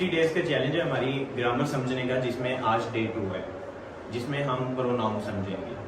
60 days का challenge है हमारी ग्रामर समझने का, जिसमें आज डे 2 है, जिसमें हम प्रोनाउन समझेंगे।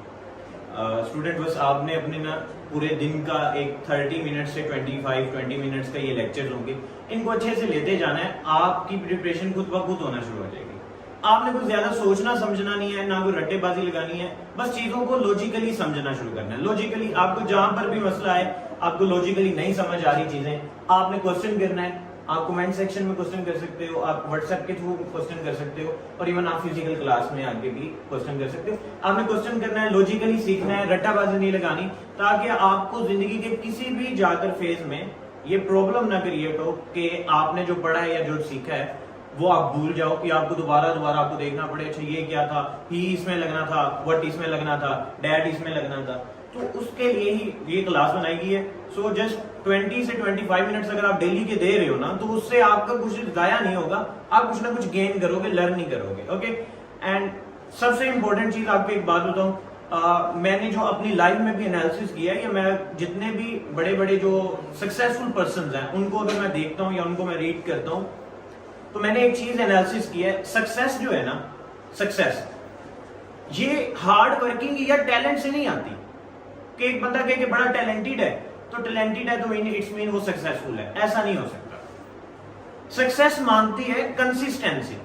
स्टूडेंट बस आपने अपने ना पूरे दिन का एक 30 मिनट से 20 मिनट्स का ये लेक्चर होंगे, इनको अच्छे से लेते जाना है। आपकी प्रिपरेशन खुद ब खुद होना शुरू हो जाएगी। आपने कुछ ज्यादा सोचना समझना नहीं है, ना कोई रट्टेबाजी लगानी है, बस चीजों को लॉजिकली समझना शुरू करना है। लॉजिकली आपको जहां पर भी मसला है, आपको लॉजिकली नहीं समझ आ रही चीजें, आपने क्वेश्चन करना है। आप कमेंट सेक्शन में क्वेश्चन कर सकते हो, आप व्हाट्सएप के थ्रू क्वेश्चन कर सकते हो, और इवन आप फिजिकल क्लास में आके भी क्वेश्चन कर सकते हो। आपने क्वेश्चन करना है, लॉजिकली सीखना है, रट्टाबाजी नहीं लगानी, ताकि आपको जिंदगी के किसी भी जाकर फेज में ये प्रॉब्लम ना क्रिएट हो कि आपने जो पढ़ा है या जो सीखा है वो आप भूल जाओ, कि आपको दोबारा आपको देखना पड़े, अच्छा ये क्या था, ही इसमें लगना था, व्हाट इसमें लगना था, डैड इसमें लगना था। तो उसके लिए ही ये क्लास बनाई गई है। सो जस्ट 20 से 25 मिनट्स अगर आप डेली के दे रहे हो ना, तो उससे आपका कुछ जाया नहीं होगा, आप कुछ ना कुछ गेन करोगे, लर्न नहीं करोगे। ओके, एंड सबसे इंपॉर्टेंट चीज आपको एक बात बताऊं, मैंने जो अपनी लाइफ में भी एनालिसिस किया है, या मैं जितने भी बड़े बड़े जो सक्सेसफुल पर्सन हैं उनको अगर मैं देखता हूँ या उनको मैं रीड करता हूँ, तो मैंने एक चीज एनालिसिस की है, सक्सेस जो है ना, सक्सेस ये हार्ड वर्किंग या टैलेंट से नहीं आती। कि एक बंदा कहे कि बड़ा टैलेंटेड है, तो टैलेंटेड है तो इट्स मीन वो सक्सेसफुल है, ऐसा नहीं हो सकता। सक्सेस मानती है कंसिस्टेंसी।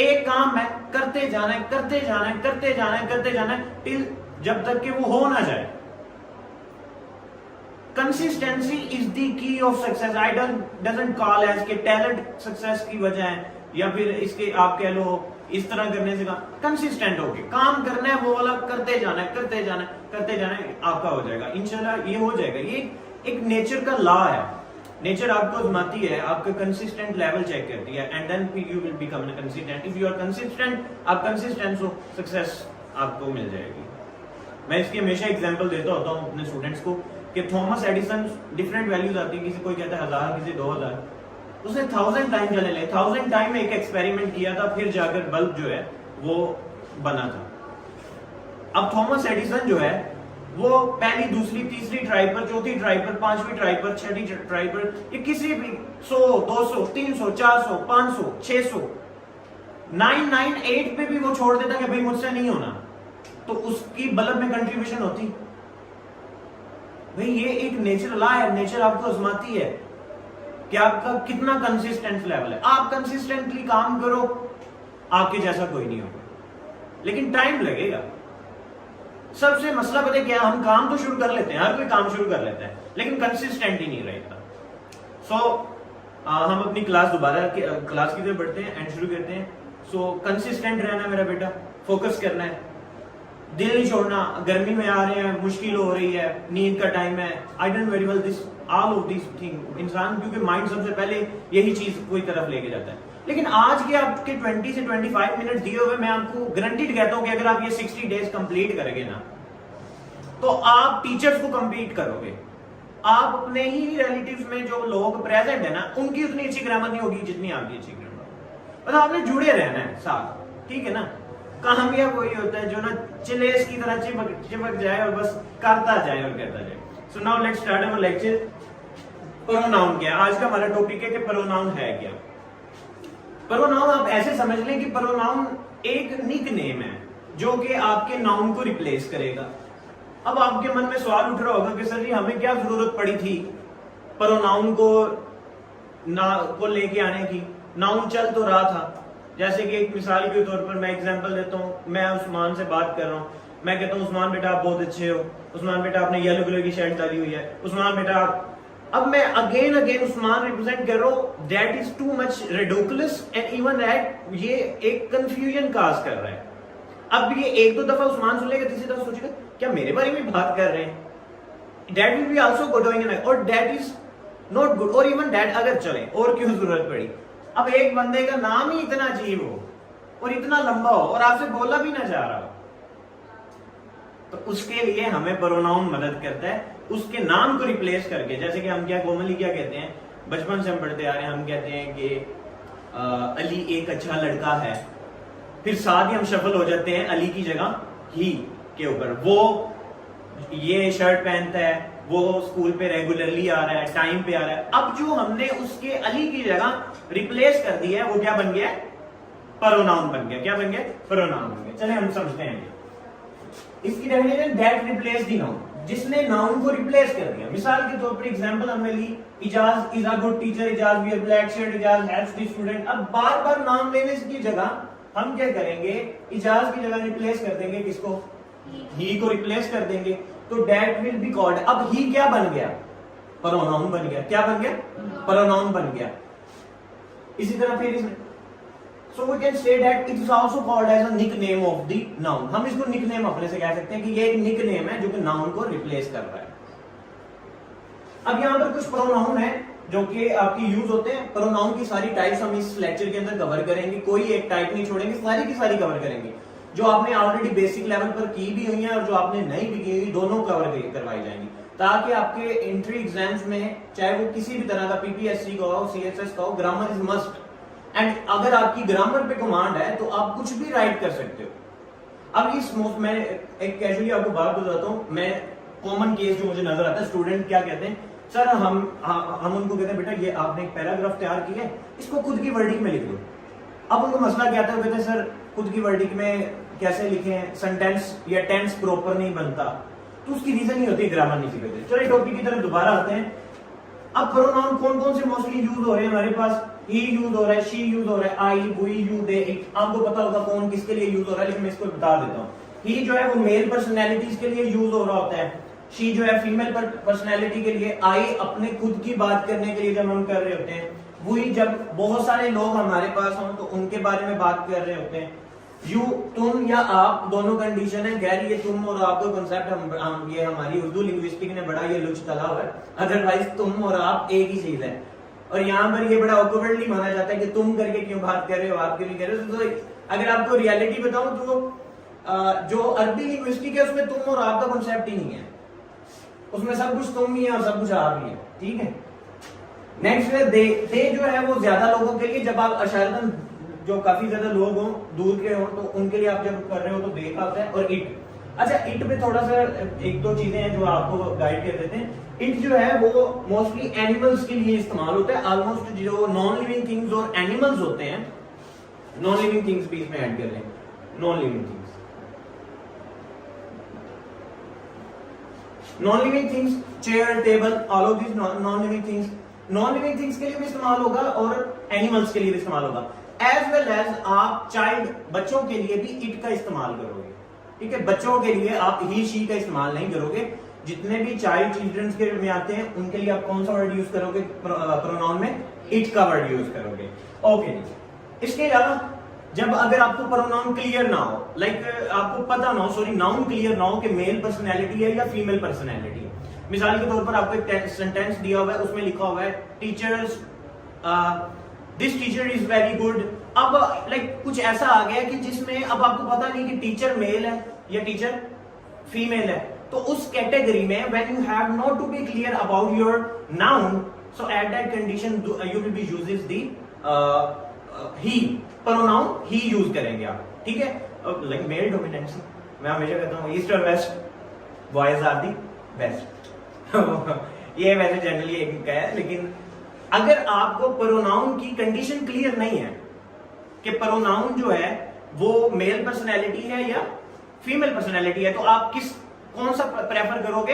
एक काम है, करते जाना है, करते जाना है, करते जाना है, करते जाना है, टिल जब तक कि वो हो ना जाए। Consistency is the key of success. I doesn't call as के टैलेंट सक्सेस की वजह है, या फिर इसके आप कह लो इस तरह करने से कंसिस्टेंट होके काम करना है, वो वाला करते जाना है, करते जाना है, करते जाना है, आपका हो जाएगा इंशाल्लाह, ये हो जाएगा। ये एक नेचर का लॉ है, नेचर आपको आजमाती है, आपका कंसिस्टेंट लेवल चेक करती है, and then you will become consistent. If you are consistent, आप कंसिस्टेंट हो, सक्सेस आपको मिल जाएगी। मैं इसकी हमेशा एग्जांपल देता होता हूँ अपने स्टूडेंट्स को कि थॉमस एडिसन, डिफरेंट वैल्यूज आती है, किसी कोई कहता है 1000, किसी 2000, उसने 1000 टाइम चले ले, 1000 टाइम एक एक्सपेरिमेंट किया था, फिर जाकर बल्ब जो है वो बना था। अब थॉमस एडिसन जो है वो पहली, दूसरी, तीसरी ट्राई पर, चौथी ट्राई पर, पांचवी ट्राई पर, छठी ट्राई पर, ये किसी भी 100, 200, 300, 400, 500, 600, 998 पे भी वो छोड़ देता कि भाई मुझसे नहीं होना, तो उसकी बल्ब में कंट्रीब्यूशन होती। भाई ये एक नेचर लॉ है, नेचर आपको आजमाती है कि आपका कितना कंसिस्टेंट लेवल है। आप कंसिस्टेंटली काम करो, आपके जैसा कोई नहीं होगा, लेकिन टाइम लगेगा। सबसे मसला पता है क्या, हम काम तो शुरू कर लेते हैं, हर कोई काम शुरू कर लेता है, लेकिन कंसिस्टेंट ही नहीं रहता। हम अपनी क्लास दोबारा क्लास की तरफ बढ़ते हैं एंड शुरू करते हैं। कंसिस्टेंट रहना मेरा बेटा, फोकस करना है, दिल नहीं छोड़ना। गर्मी में आ रहे हैं, मुश्किल हो रही है, नींद का टाइम है, I don't very well this all of this thing. इंसान क्योंकि माइंड सबसे पहले यही चीज कोई तरफ लेके जाता है। लेकिन आज के आपके 20 से 25 मिनट दिए हुए, मैं आपको गारंटीड कहता हूं कि अगर आप ये 60 डेज कंप्लीट करोगे ना, तो आप टीचर्स को कंपीट करोगे। आप अपने ही रिलेटिव्स में जो लोग प्रेजेंट है ना, उनकी उतनी अच्छी ग्रामर नहीं होगी जितनी आपकी अच्छी ग्रामर। मतलब आपने जुड़े रहना है साथ, ठीक है ना। कामयाब वही होता है जो ना चिलेस की तरह चिपक जाए और बस करता जाए और करता जाए। So now let's start our lecture. Pronoun क्या है? आज का हमारा टॉपिक है कि प्रोनाउन है क्या। प्रोनाउन आप ऐसे समझ लें कि प्रोनाउन एक निक नेम है जो कि आपके नाउन को रिप्लेस करेगा। अब आपके मन में सवाल उठ रहा होगा कि सर जी हमें क्या जरूरत पड़ी थी प्रोनाउन को लेके आने की, नाउन चल तो रहा था। जैसे कि एक मिसाल के तौर पर मैं एग्जांपल देता हूँ, मैं उस्मान से बात कर रहा हूँ, मैं कहता हूँ उस्मान बेटा आप बहुत अच्छे हो, उस्मान बेटा आपने येलो कलर की शर्ट डाली हुई है, उस्मान बेटा आप। अब मैं अगेन उस्मान रिप्रेजेंट कर रहा हूँ, that is too much ridiculous and even that ये एक कंफ्यूजन काज कर रहा है। अब ये एक दो दफा उस्मान सुन लेगा, तीसरी दफा सोचेगा क्या मेरे बारे में बात कर रहे हैं, that will be also going, और दैट इज नॉट गुड, और इवन दैट अगर चले और क्यों जरूरत पड़ी। अब एक बंदे का नाम ही इतना अजीब हो और इतना लंबा हो और आपसे बोला भी ना जा रहा हो, तो उसके लिए हमें प्रोनाउन मदद करता है उसके नाम को रिप्लेस करके। जैसे कि हम क्या कॉमनली क्या कहते हैं, बचपन से हम पढ़ते आ रहे हैं, हम कहते हैं कि अली एक अच्छा लड़का है, फिर साथ ही हम शफल हो जाते हैं अली की जगह ही के ऊपर, वो ये शर्ट पहनता है, वो स्कूल पे रेगुलरली आ रहा है, टाइम पे आ रहा है। अब जो हमने उसके अली की जगह रिप्लेस कर दिया है वो क्या बन गया है? प्रोनाउन बन गया। क्या बन गया? प्रोनाउन बन गया। चले हम समझते हैं इसकी definition, that replace the noun, जिसने नाउन को रिप्लेस कर दिया। मिसाल के तौर पर एग्जांपल हमने ली, Ijaz is a good teacher, Ijaz wear black shirt, Ijaz helps the student. अब बार बार नाम लेने की जगह हम क्या करेंगे? इजाज की जगह रिप्लेस कर देंगे किसको? ही को रिप्लेस कर देंगे, तो दैट विल बी कॉल्ड। अब ही क्या बन गया? प्रोनाउन बन गया। क्या बन गया? प्रोनाउन बन गया। इसी तरह फिर इसमें so we can say that it is also called as a nickname of the noun। हम इसको निकनेम अपने से कह सकते हैं कि ये एक निकनेम है जो कि नाउन को रिप्लेस कर रहा है। अब यहाँ पर कुछ प्रोनाउन है जो कि आपकी यूज होते हैं। प्रोनाउन की सारी टाइप्स हम इस लेक्चर के अंदर कवर करेंगे, कोई एक टाइप नहीं छोड़ेंगे, सारी की सारी कवर करेंगे। जो आपने ऑलरेडी बेसिक लेवल पर की भी हुई है और जो आपने नहीं भी की हुई, दोनों कवर करवाई जाएंगी, ताकि आपके एंट्री एग्जाम्स में, चाहे वो किसी भी तरह का पीपीएससी का हो, सीएसएस का हो, ग्रामर इज मस्ट। एंड अगर आपकी ग्रामर पे कमांड है तो आप कुछ भी राइट कर सकते हो। अब इस मैं एक कैजुअली आपको बात बताता हूँ। मैं कॉमन केस जो मुझे नजर आता है, स्टूडेंट क्या कहते हैं, सर हम उनको कहते हैं बेटा ये आपने एक पैराग्राफ तैयार किया है, इसको खुद की वर्डिंग में लिख दो। अब उनको मसला क्या आता है, कहते हैं सर खुद की वर्डिंग में कैसे लिखें, सेंटेंस या टेंस प्रॉपर नहीं बनता। तो उसकी रीजन ही होती है ग्रामर नहीं सीखते। चलिए टॉपिक की तरफ दोबारा आते हैं। अब प्रोनाउन कौन कौन से मोस्टली यूज हो रहे हैं हमारे पास? ही यूज हो रहा है, शी यूज हो रहा है, आई, वी, यू, दे, इट। आपको पता होगा कौन किसके लिए यूज हो रहा है, लेकिन मैं इसको बता देता हूँ। ही जो है वो मेल पर्सनैलिटीज के लिए यूज हो रहा होता है, शी जो है फीमेल पर्सनैलिटी के लिए, आई अपने खुद की बात करने के लिए जब हम कर रहे होते हैं, वी जब बहुत सारे लोग हमारे पास हों तो उनके बारे में बात कर रहे होते हैं, यू तुम या आप, दोनों कंडीशन है। गैर ये तुम और आप का कंसेप्ट ये हमारी उर्दू लिंग्विस्टिक ने बड़ा ये लुच तला हुआ है, अदरवाइज तुम और आप एक ही चीज है। और यहाँ पर ये बड़ा ऑकवर्डली माना जाता है कि तुम करके क्यों बात कर रहे हो, आप क्यों नहीं कर रहे हो। तो अगर आपको रियलिटी बताऊं तो जो अरबी लिंग्विस्टिक है उसमें तुम और आप का कॉन्सेप्ट ही नहीं है, उसमें सब कुछ तुम ही है और सब कुछ आप ही है। ठीक है। नेक्स्ट है दे जो है वो ज्यादा लोगों के लिए, जब आप अशारतन जो काफी ज्यादा लोग हों, दूर के हों, तो उनके लिए आप जब कर रहे हो तो दे का होता है। और इट, अच्छा इट पे थोड़ा सा एक दो चीजें हैं जो आपको गाइड कर देते हैं। इट जो है वो मोस्टली एनिमल्स के लिए इस्तेमाल होता है। ऑलमोस्ट जो नॉन लिविंग थिंग्स और एनिमल्स होते हैं, नॉन लिविंग थिंग्स भी इसमें ऐड कर लें, non living things, non living things, chair, table, all of this non living things. Non living things के लिए भी इस्तेमाल होगा और एनिमल्स के लिए भी इस्तेमाल होगा। एज वेल एज आप चाइल्ड, बच्चों के लिए भी इट का इस्तेमाल करोगे। ठीक है, बच्चों के लिए आप ही शी का इस्तेमाल नहीं करोगे। जितने भी चाइल्ड चिल्ड्रंस के में आते हैं उनके लिए आप कौन सा वर्ड यूज करोगे? प्रोनाउन में इट का वर्ड यूज करोगे। ओके। इसके अलावा जब अगर आपको प्रोनाउन क्लियर ना हो, लाइक आपको पता ना हो, सॉरी नाउन क्लियर ना हो कि मेल पर्सनैलिटी है या फीमेल पर्सनैलिटी है। मिसाल के तौर पर आपको एक सेंटेंस दिया हुआ है, उसमें लिखा हुआ है teachers this teacher is very good. अब लाइक कुछ ऐसा आ गया कि जिसमें अब आपको पता नहीं कि टीचर मेल है या टीचर फीमेल है। तो उस कैटेगरी में when you have not to be clear about your noun, so at that condition you will be uses the he, pronoun he use करेंगे आप। ठीक है, लाइक मेल डोमिनेंसी मैं हमेशा कहता हूँ ईस्ट और west boys are the best. ये वैसे जनरली एक है, लेकिन अगर आपको प्रोनाउन की कंडीशन क्लियर नहीं है कि प्रोनाउन जो है वो मेल पर्सनैलिटी है या फीमेल पर्सनैलिटी है, तो आप कौन सा प्रेफर करोगे?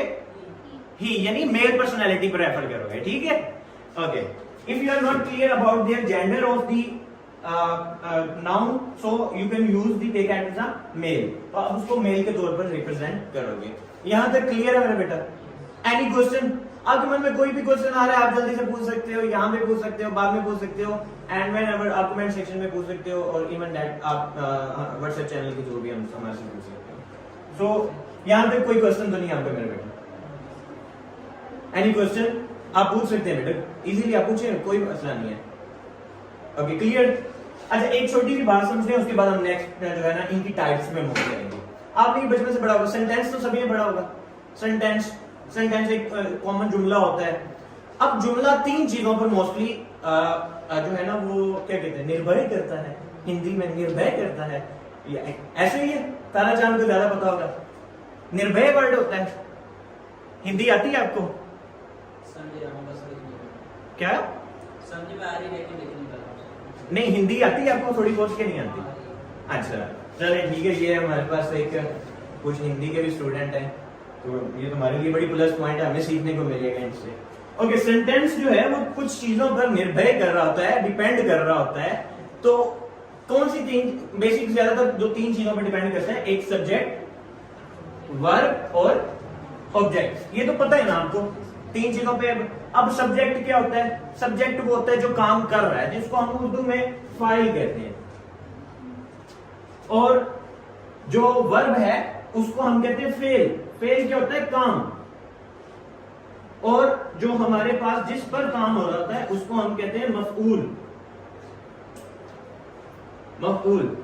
ही, यानी मेल पर्सनैलिटी प्रेफर करोगे। ठीक है। Okay. If you are not clear about their gender of the noun, so you can use the take as a male, तो आप उसको मेल के तौर पर रिप्रेजेंट करोगे। यहां तक क्लियर है मेरा बेटा? Any question? आपके मन में कोई भी क्वेश्चन आ रहा है आप जल्दी से पूछ सकते हो, यहाँ पे पूछ सकते हो, बाद में पूछ सकते हो, एंड व्हेनेवर आप कमेंट सेक्शन में पूछ सकते हो, और इवन दैट आप व्हाट्सएप चैनल के थ्रू भी हम हमारे से पूछ सकते हो। सो यहाँ तक कोई क्वेश्चन तो नहीं यहाँ पे मेरे बेटा? एनी क्वेश्चन आप पूछ सकते हैं बेटा, इजीली आप पूछे, कोई मसला नहीं है। Okay, clear? अच्छा एक छोटी सी बात समझते हैं, उसके बाद हम नेक्स्ट जो है ना इनकी टाइप्स में मूव करेंगे। आपने बचपन से पढ़ा होगा, सेंटेंस तो सभी ने पढ़ा होगा। सेंटेंस एक कॉमन जुमला होता है। अब जुमला तीन चीजों पर मोस्टली जो है ना वो क्या कहते हैं, निर्भर करता है। हिंदी में निर्भय करता है, ऐसे ही है, तारा चांद को ज्यादा पता होगा। निर्भय वर्ड होता है, हिंदी आती है आपको? समझ रहा हूँ बस लिखने क्या? समझ में आ रही है लेकिन लिख नहीं पा रहा हूँ। नहीं, हिंदी आती है आपको थोड़ी बहुत, के नहीं आती? अच्छा चलिए ठीक है, ये हमारे पास एक कुछ हिंदी के भी स्टूडेंट हैं, तो ये तुम्हारे लिए बड़ी प्लस पॉइंट है, हमें सीखने को मिलेगा इनसे। ओके, सेंटेंस जो है वो कुछ चीजों पर निर्भर कर रहा होता है, डिपेंड कर रहा होता है। तो कौन सी तीन, बेसिक ज्यादातर जो तीन चीजों पर डिपेंड करता है, एक सब्जेक्ट, वर्ब और ऑब्जेक्ट। ये तो पता है ना आपको, तीन चीजों पे। अब सब्जेक्ट क्या होता है? सब्जेक्ट वो होता है जो काम कर रहा है, जिसको हम उर्दू में फाइल कहते हैं। और जो वर्ब है उसको हम कहते हैं फेल। फेल क्या होता है? काम। और जो हमारे पास जिस पर काम हो रहा है उसको हम कहते हैं मफऊल। मफऊल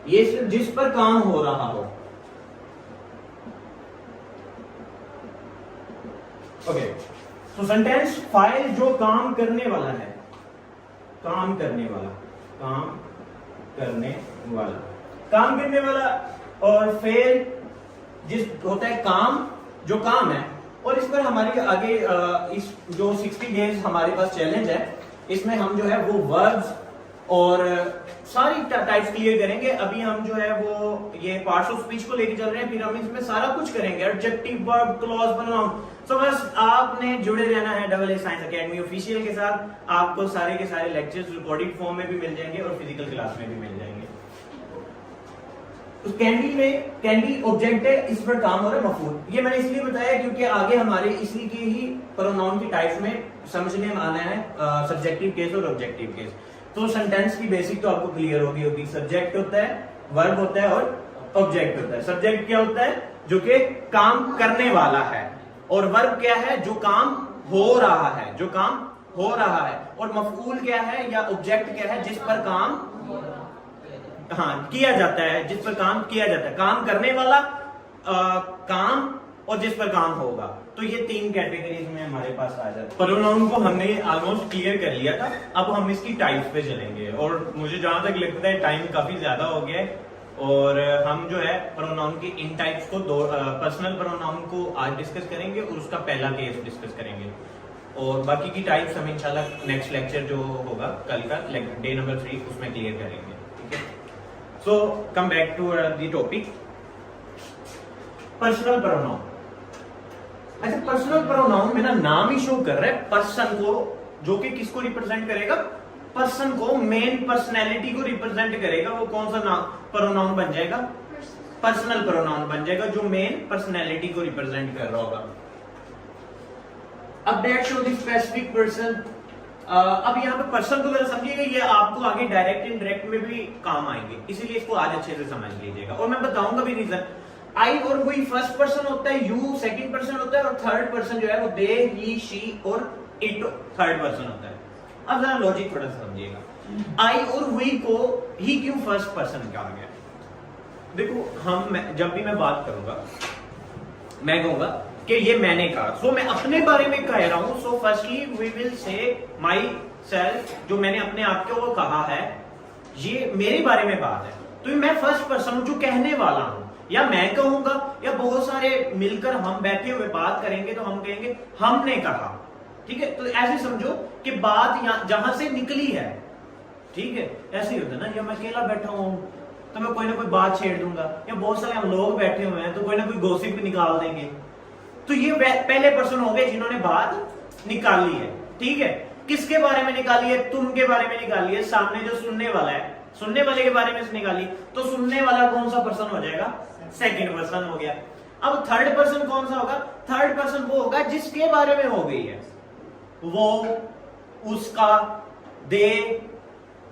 ये सिर्फ जिस पर काम हो रहा हो। ओके, तो सेंटेंस फाइल जो काम करने वाला है, काम करने वाला, काम करने वाला, काम करने वाला। और फेल जिस होता है काम, जो काम है। और इस पर हमारी आगे इस जो 60 डेज हमारे पास चैलेंज है, इसमें हम जो है वो वर्ब्स और सारी टाइप्स क्लियर करेंगे। अभी हम जो है वो ये पार्ट्स ऑफ स्पीच को लेके चल रहे हैं, फिर हम इसमें सारा कुछ करेंगे, एडजेक्टिव, वर्ब, क्लॉज, प्रोनाउन। तो बस आपने जुड़े रहना है double A science academy official के साथ। आपको सारे के सारे लेक्चर्स रिकॉर्डेड फॉर्म में भी मिल जाएंगे और फिजिकल क्लास में भी मिल जाएंगे। उस कैंडी में, कैंडी ऑब्जेक्ट है, इस पर काम हो रहा है मफूल। ये मैंने इसलिए बताया क्योंकि आगे हमारे इसी के ही प्रोनाउन की टाइप्स में समझने में आना है सब्जेक्टिव केस और ऑब्जेक्टिव केस। तो सेंटेंस की बेसिक तो आपको क्लियर होगी। सब्जेक्ट होता है, वर्ब होता है और ऑब्जेक्ट होता है। सब्जेक्ट क्या होता है? जो कि काम करने वाला है। और वर्ब क्या है? जो काम हो रहा है, जो काम हो रहा है। और मफऊल क्या है या ऑब्जेक्ट क्या है? जिस पर काम किया जाता है, जिस पर काम किया जाता है, काम करने वाला, काम और जिस पर काम होगा। तो ये तीन कैटेगरीज में हमारे पास आ जाते हैं। प्रोनाउन को हमने ऑलमोस्ट क्लियर कर लिया था, अब हम इसकी टाइप्स पे चलेंगे। और मुझे जहां तक लगता है टाइम काफी ज्यादा हो गया है, और हम जो है प्रोनाउन की इन टाइप्स को दो, पर्सनल प्रोनाउन को आज डिस्कस करेंगे और उसका पहला केस डिस्कस करेंगे। और बाकी की टाइप्स हम इंशाल्लाह नेक्स्ट लेक्चर जो होगा कल का, डे नंबर 3, उसमें क्लियर करेंगे। ठीक है, so come back to the topic, personal pronoun. अच्छा, पर्सनल प्रोनाउन मेरा नाम ही शो कर रहा है पर्सन को, जो कि किसको रिप्रेजेंट करेगा? पर्सन को, मेन पर्सनैलिटी को रिप्रेजेंट करेगा। वो कौन सा नाम प्रोनाउन बन जाएगा? पर्सनल प्रोनाउन बन जाएगा, जो मेन पर्सनैलिटी को रिप्रेजेंट कर रहा होगा। अब that show the specific person. अब यहाँ पे पर्सन को जरा समझिएगा, ये आपको आगे डायरेक्ट इनडायरेक्ट में भी काम आएंगे, इसीलिए इसको आज अच्छे से समझ लीजिएगा। और मैं बताऊंगा भी रीजन। आई और वही फर्स्ट पर्सन होता है, यू सेकंड पर्सन होता है, और थर्ड पर्सन जो है वो दे, ही, शी और इट थर्ड पर्सन होता है। अब जरा लॉजिक थोड़ा सा समझिएगा। आई और वी को ही क्यों फर्स्ट पर्सन कहा गया? देखो, जब भी मैं बात करूंगा, मैं कहूंगा कि ये मैंने कहा, सो मैं अपने बारे में कह रहा हूं। So firstly we will say my self, जो मैंने अपने आप को कहा है, ये मेरे बारे में बात है, तो मैं फर्स्ट पर्सन हूं जो कहने वाला हूं। या मैं कहूंगा या बहुत सारे मिलकर हम बैठे हुए बात करेंगे तो हम कहेंगे हमने कहा। ठीक है, तो ऐसे समझो कि बात जहां से निकली है। ठीक है, ऐसे ही होता है ना, या मैं अकेला बैठा हूं तो मैं कोई ना कोई बात छेड़ दूंगा, या बहुत सारे हम लोग बैठे हुए हैं तो कोई ना कोई गॉसिप निकाल देंगे। तो ये पहले पर्सन हो गए जिन्होंने बात निकाली है। ठीक है, किसके बारे में निकाली है? तुम के बारे में निकाली है। सामने जो सुनने वाला है, सुनने वाले के बारे में निकाली, तो सुनने वाला कौन सा पर्सन हो जाएगा? सेकंड पर्सन हो गया। अब थर्ड पर्सन कौन सा होगा? थर्ड पर्सन वो होगा जिसके बारे में हो गई है। वो, उसका, दे,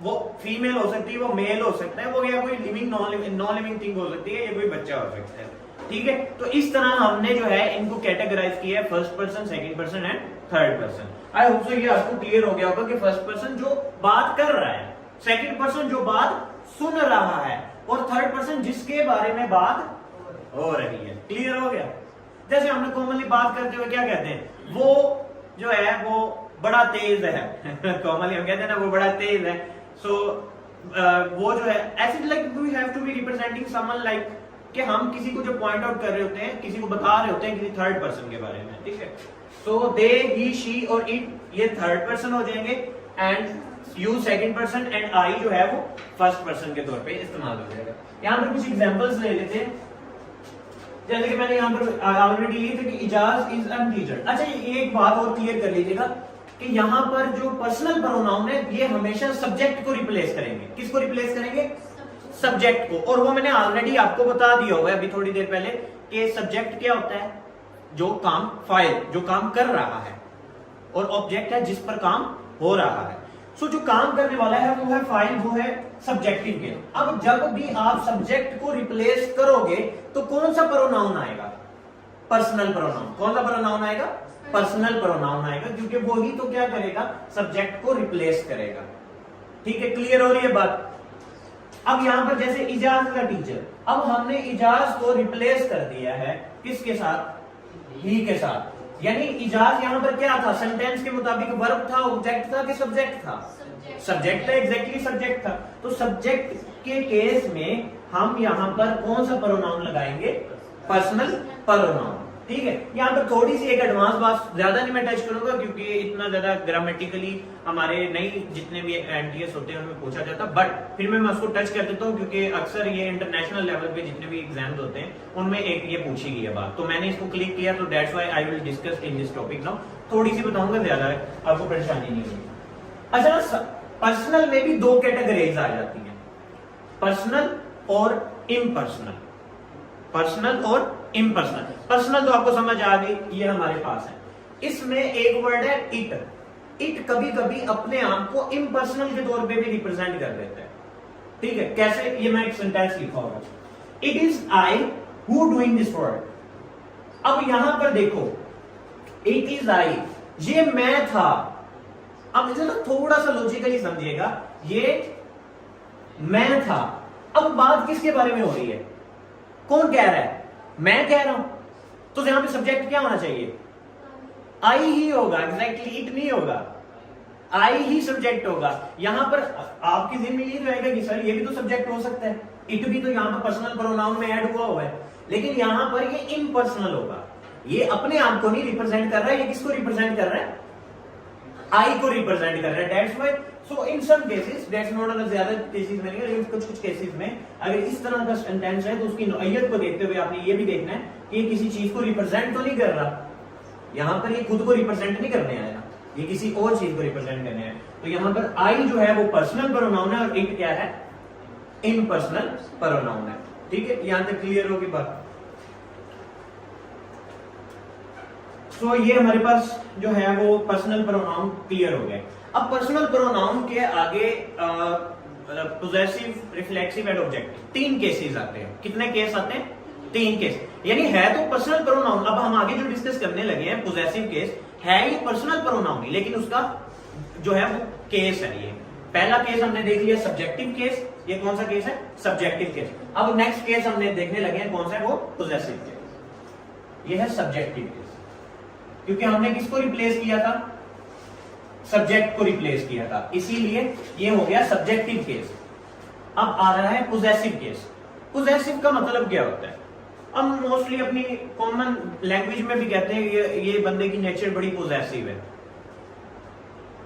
वो फीमेल हो सकती है, वो मेल हो सकता है, वो या कोई लिविंग नॉन लिविंग थिंग हो सकती है, या कोई बच्चा हो सकता है। ठीक है, तो इस तरह हमने जो है इनको कैटेगराइज किया है, first person, second person and third person. I hope so ये आपको क्लियर हो गया होगा कि फर्स्ट पर्सन जो बात कर रहा है, सेकंड पर्सन जो बात सुन रहा है, और थर्ड पर्सन जिसके बारे में बात हो रही है। क्लियर हो गया? जैसे हमने कॉमनली बात करते हुए क्या कहते हैं, वो जो है वो बड़ा तेज है। कॉमनली हम कहते हैं ना वो बड़ा तेज है। सो वो जो है ऐसे, like we have to be representing someone like कि हम किसी को जो पॉइंट आउट कर रहे होते हैं, किसी को बता रहे होते हैं किसी थर्ड पर्सन के बारे में, ठीक है। सो दे, ही, शी और इट ये थर्ड पर्सन हो जाएंगे and you second person and I जो है वो फर्स्ट पर्सन के तौर पे इस्तेमाल हो जाएगा। यहाँ पर कुछ एग्जांपल्स ले लेते हैं, जैसे कि मैंने यहाँ पर ऑलरेडी ली थी कि इजाज इज एन टीचर। अच्छा ये एक बात और क्लियर कर लीजिएगा कि यहाँ पर जो पर्सनल प्रोनाउन है ये हमेशा सब्जेक्ट को रिप्लेस करेंगे। किसको रिप्लेस करेंगे? सब्जेक्ट को। और वो मैंने ऑलरेडी आपको बता दिया होगा अभी थोड़ी देर पहले कि सब्जेक्ट क्या होता है? जो काम, फाइल जो काम कर रहा है, और ऑब्जेक्ट है जिस पर काम हो रहा है। सो जो काम करने वाला है वो है फाइल, वो है सब्जेक्टिव के। अब जब भी आप सब्जेक्ट को रिप्लेस करोगे तो कौन सा प्रोनाउन आएगा? Personal pronoun. कौन सा प्रोनाउन आएगा? पर्सनल प्रोनाउन आएगा, क्योंकि वो ही तो क्या करेगा? सब्जेक्ट को रिप्लेस करेगा। ठीक है, क्लियर हो रही है बात? अब यहां पर जैसे इजाज का टीचर, अब हमने इजाज को रिप्लेस कर दिया है किसके साथ? ही के साथ। यानी इजाज यहां पर क्या था? सेंटेंस के मुताबिक वर्ब था, ऑब्जेक्ट था कि सब्जेक्ट था? सब्जेक्ट था, एग्जैक्टली सब्जेक्ट था। तो सब्जेक्ट के केस में हम यहां पर कौन सा प्रोनाउन लगाएंगे? Personal pronoun. ठीक है, यहाँ पर थोड़ी सी एक एडवांस बात, ज्यादा नहीं मैं टच करूंगा क्योंकि इतना ज्यादा ग्रामेटिकली हमारे नई जितने भी एनटीएस होते हैं उनमें पूछा जाता है, बट फिर मैं उसको टच कर देता हूँ क्योंकि अक्सर ये इंटरनेशनल लेवल पे जितने भी एग्जाम्स होते हैं उनमें एक ये पूछी गई है बात, तो मैंने इसको क्लिक किया, तो that's why I will discuss in this topic now. थोड़ी सी बताऊंगा, ज्यादा आपको परेशानी नहीं होगी। अच्छा, पर्सनल में भी दो कैटेगरीज आ जाती है, पर्सनल और इम्पर्सनल। पर्सनल और इम्पर्सनल। पर्सनल तो आपको समझ आ गई, ये हमारे पास है। इसमें एक वर्ड है इट। इट कभी कभी अपने आप को इम्पर्सनल के तौर पे भी रिप्रेजेंट कर देता है। ठीक है, कैसे? ये मैं एक सेंटेंस लिखा होगा, it is I who doing this work. अब यहां पर देखो, इट इज आई, ये मैं था। अब इसे ना थोड़ा सा लॉजिकली समझिएगा, ये मैं था। अब बात किसके बारे में हो रही है? कौन कह रहा है? मैं कह रहा हूं। तो यहां पे सब्जेक्ट क्या होना चाहिए? आई ही होगा। एग्जैक्टली, इट नहीं होगा, आई ही सब्जेक्ट होगा। यहां पर आपकी जिम्मे में ये रहेगा कि सर ये भी तो सब्जेक्ट हो सकता है, इट भी तो यहां पर पर्सनल प्रोनाउन में ऐड हुआ है, लेकिन यहां पर ये इम्पर्सनल होगा। ये अपने आप को नहीं रिप्रेजेंट कर रहा है, ये किसको रिप्रेजेंट कर रहा है? आई को रिप्रेजेंट कर रहा है। That's why so in some cases, that's not अगर ज्यादा केसेस में नहीं, लेकिन कुछ कुछ केसेस में अगर इस तरह का सेंटेंस है तो उसकी नौइयत को देखते हुए आपने ये भी देखना है कि ये किसी चीज को रिप्रेजेंट तो नहीं कर रहा, यहां पर ये खुद को रिप्रेजेंट नहीं करने आया, ये किसी और चीज को रिप्रेजेंट करने आया। तो यहां पर आई जो है वो पर्सनल प्रोनाउन है और इट क्या है? इम्पर्सनल प्रोनाउन है। ठीक है, यहां तक क्लियर होगी बात? तो ये हमारे पास जो है वो पर्सनल प्रोनाउन क्लियर हो गए। अब पर्सनल प्रोनाउन के आगे पोजेसिव, रिफ्लेक्सिव एंड ऑब्जेक्टिव, तीन केसेस आते हैं। कितने केस आते हैं? तीन केस। यानी है तो पर्सनल प्रोनाउन। अब हम आगे जो डिस्कस करने लगे हैं पोजेसिव केस, है ये पर्सनल प्रोनाउन ही, लेकिन उसका जो है वो केस है। ये पहला केस हमने देख लिया सब्जेक्टिव केस। ये कौन सा केस है? Subjective case. अब नेक्स्ट केस हमने देखने लगे हैं, कौन सा है वो? Possessive case. ये है सब्जेक्टिव केस, क्योंकि हमने किसको रिप्लेस किया था? सब्जेक्ट को रिप्लेस किया था, इसीलिए ये हो गया सब्जेक्टिव केस। अब आ रहा है पोजेसिव केस। पोजेसिव का मतलब क्या होता है? हम मोस्टली अपनी कॉमन लैंग्वेज में भी कहते हैं ये बंदे की नेचर बड़ी पोजेसिव है।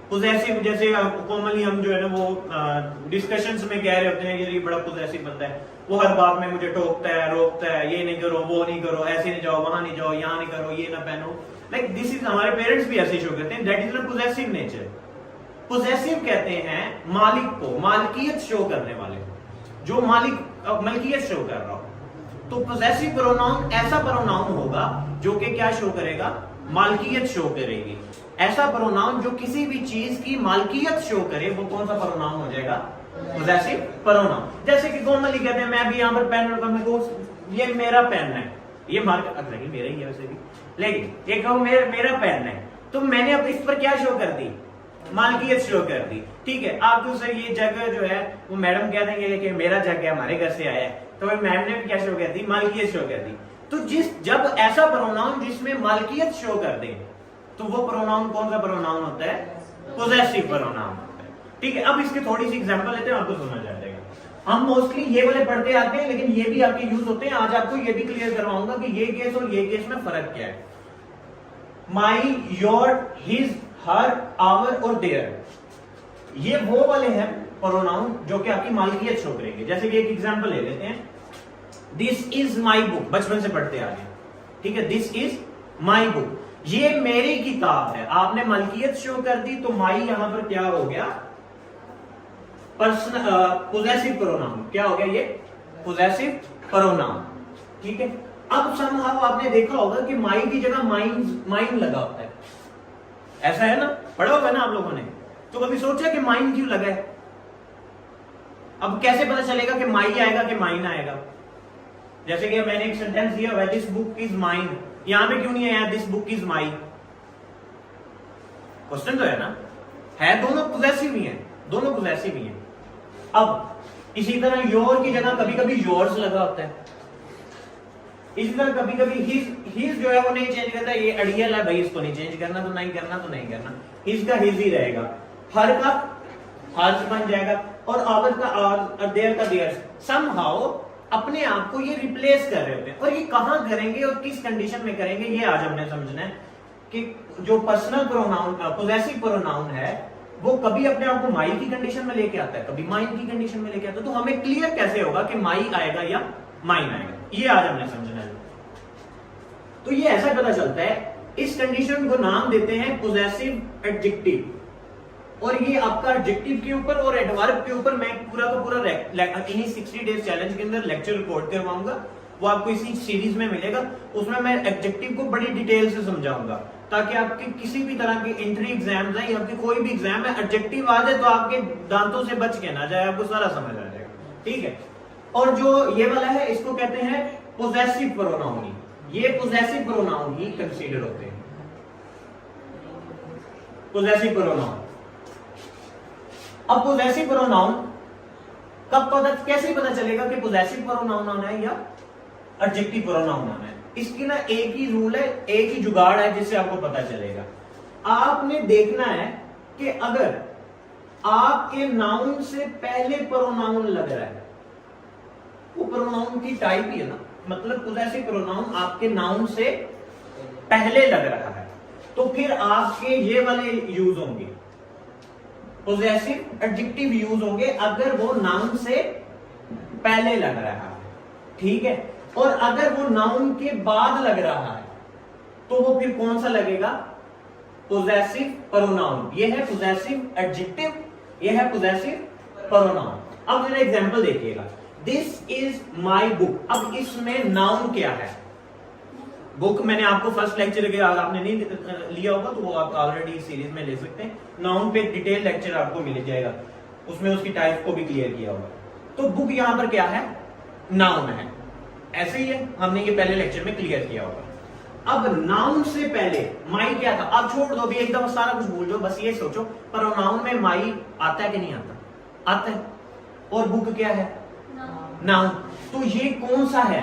पोजेसिव जैसे कॉमनली हम जो है ना वो डिस्कशंस में कह रहे होते हैं ये बड़ा पोजेसिव बंदा है, वो हर बात में मुझे टोकता है, रोकता है, ये नहीं करो, वो नहीं करो, ऐसे नहीं जाओ, वहां नहीं जाओ, यहाँ नहीं करो, ये ना पहनो। लाइक दिस इज, हमारे पेरेंट्स भी ऐसे शो करते हैं। That is a possessive nature. Possessive कहते हैं मालिक को, मालकियत शो करने वाले, जो मालिक मलकियत शो कर रहा हो। तो पोजेसिव प्रोनाउन ऐसा प्रोनाउन होगा जो कि क्या शो करेगा? मालकियत शो करेगी। ऐसा प्रोनाउन जो किसी भी चीज की मालकियत शो करे, वो कौन सा प्रोनाउन हो जाएगा? Possessive pronoun. जैसे कि कॉमनली कहते हैं, मैं अभी यहाँ पर पेन रखा, मेरे को ये मेरा पेन है, ये मार्क मेरा ही है वैसे भी, लेकिन ये कहूँ मेरा पेन है, तो मैंने अब इस पर क्या शो कर दी? मालकियत शो कर दी। ठीक है, आप तो सर ये जगह जो है वो मैडम कह देंगे कि मेरा जगह हमारे घर से आया है, तो मैम ने भी क्या शो कर दी? मालकियत शो कर दी। तो जब ऐसा प्रोनाउन जिसमें मालकियत शो कर दे, तो वो प्रोनाउन कौन सा प्रोनाउन होता है? पोजेसिव प्रोनाउन होता है। ठीक है, अब इसके थोड़ी सी एग्जांपल लेते हैं, आपको समझ आ जाएगा। हम मोस्टली ये वाले पढ़ते आते हैं, लेकिन ये भी आपके यूज होते हैं। आज आपको ये भी क्लियर करवाऊंगा कि ये केस और ये केस में फर्क क्या है। माई, योर, हिज, हर, आवर और देयर, ये वो वाले हैं प्रोनाउन जो कि आपकी मालिकियत शो करेंगे। जैसे कि एक एग्जांपल ले लेते हैं, दिस इज माई बुक, बचपन से पढ़ते आ रहे, ठीक है, दिस इज माई बुक, ये मेरी किताब है। आपने मालिकियत शो कर दी तो माई यहां पर क्या हो गया, पर्सनल पोजेसिव प्रोनाउन। क्या हो गया ये, पोजेसिव प्रोनाउन, ठीक है। अब समहाउ आपने देखा होगा कि माई की जगह माइन लगा होता है, ऐसा है ना, पढ़ा होगा ना आप लोगों ने। तो कभी सोचा कि माइन क्यों लगा है? अब कैसे पता चलेगा कि माई आएगा कि माइन आएगा? जैसे कि मैंने एक सेंटेंस दिया, दिस बुक इज माइन, यहां पे क्यों नहीं आया this book is my? Question तो है ना, है दोनों पोजेसिव ही है, दोनों पोजेसिव ही है। अब इसी तरह योर की जगह कभी कभी योर्स लगा होता है, इसी तरह कभी कभी हिज जो है वो नहीं चेंज करता, ये अड़ियल है भाई, इसको नहीं चेंज करना तो नहीं करना तो नहीं करना, हिज का हिज ही रहेगा, हर का हर्ज बन जाएगा और आवर का आर और देयर का देयर। समहाउ अपने आप को ये रिप्लेस कर रहे होते हैं। और ये कहां करेंगे और किस कंडीशन में करेंगे, ये आज हमने समझना है कि जो पर्सनल प्रोनाउन पोजेसिव प्रोनाउन है वो कभी अपने आप को माई की कंडीशन में लेके आता है, कभी माइन की कंडीशन में लेके आता है। तो हमें क्लियर कैसे होगा कि माई आएगा या माइन आएगा, ये आज हमने समझना है। तो ये ऐसा पता चलता है, इस कंडीशन को नाम देते हैं पोजेसिव एडजेक्टिव। और ये आपका एडजेक्टिव के ऊपर और एडवर्ब के ऊपर मैं पूरा का पूरा इन्हीं 60 डेज चैलेंज के अंदर लेक्चर रिकॉर्ड करवाऊंगा, वो आपको इसी सीरीज में मिलेगा। उसमें मैं एडजेक्टिव को बड़ी डिटेल से समझाऊंगा ताकि आपके किसी भी तरह के एंट्री एग्जाम है या आपके कोई भी एग्जाम है, एडजेक्टिव आ जाए तो आपके दांतों से बच के ना जाए, आपको सारा समझ आ जाएगा, ठीक है। और जो ये वाला है इसको कहते हैं पोजेसिव प्रोनाउन, ये पोजेसिव प्रोनाउन ही कंसीडर होते हैं, पोजेसिव प्रोनाउन। अब पोजेसिव प्रोनाउन कब कैसे पता चलेगा कि पोजेसिव प्रोनाउन आना है या एडजेक्टिव प्रोनाउन आना है? इसकी ना एक ही रूल है, एक ही जुगाड़ है जिससे आपको पता चलेगा। आपने देखना है कि अगर आपके नाउन से पहले प्रोनाउन लग रहा है, वो प्रोनाउन की टाइप ही है ना, मतलब पोजेसिव प्रोनाउन आपके नाउन से पहले लग रहा है तो फिर आपके ये वाले यूज होंगे, पोजेसिव एडजेक्टिव यूज होंगे अगर वो नाउन से पहले लग रहा है, ठीक है। और अगर वो नाउन के बाद लग रहा है तो वो फिर कौन सा लगेगा, पोजेसिव प्रोनाउन। ये है पोजेसिव एडजेक्टिव, ये है पोजेसिव प्रोनाउन। अब मेरा एग्जांपल देखिएगा, दिस इज माई बुक। अब इसमें नाउन क्या है, बुक मैंने आपको फर्स्ट लेक्चर के अगर आपने नहीं लिया होगा तो वो आप ऑलरेडी सीरीज में ले सकते हैं। नाउन पे डिटेल लेक्चर आपको मिल जाएगा, उसमें उसकी टाइप को भी क्लियर किया होगा। तो बुक यहां पर क्या है, नाउन है, ऐसे ही है, हमने ये पहले लेक्चर में क्लियर किया होगा। अब नाउन से पहले माई क्या था, आप छोड़ दो अभी एकदम सारा कुछ भूल जाओ, बस ये सोचो प्रोनाउन में माई आता है कि नहीं आता, आता है। और बुक क्या है, नाउन। तो ये कौन सा है,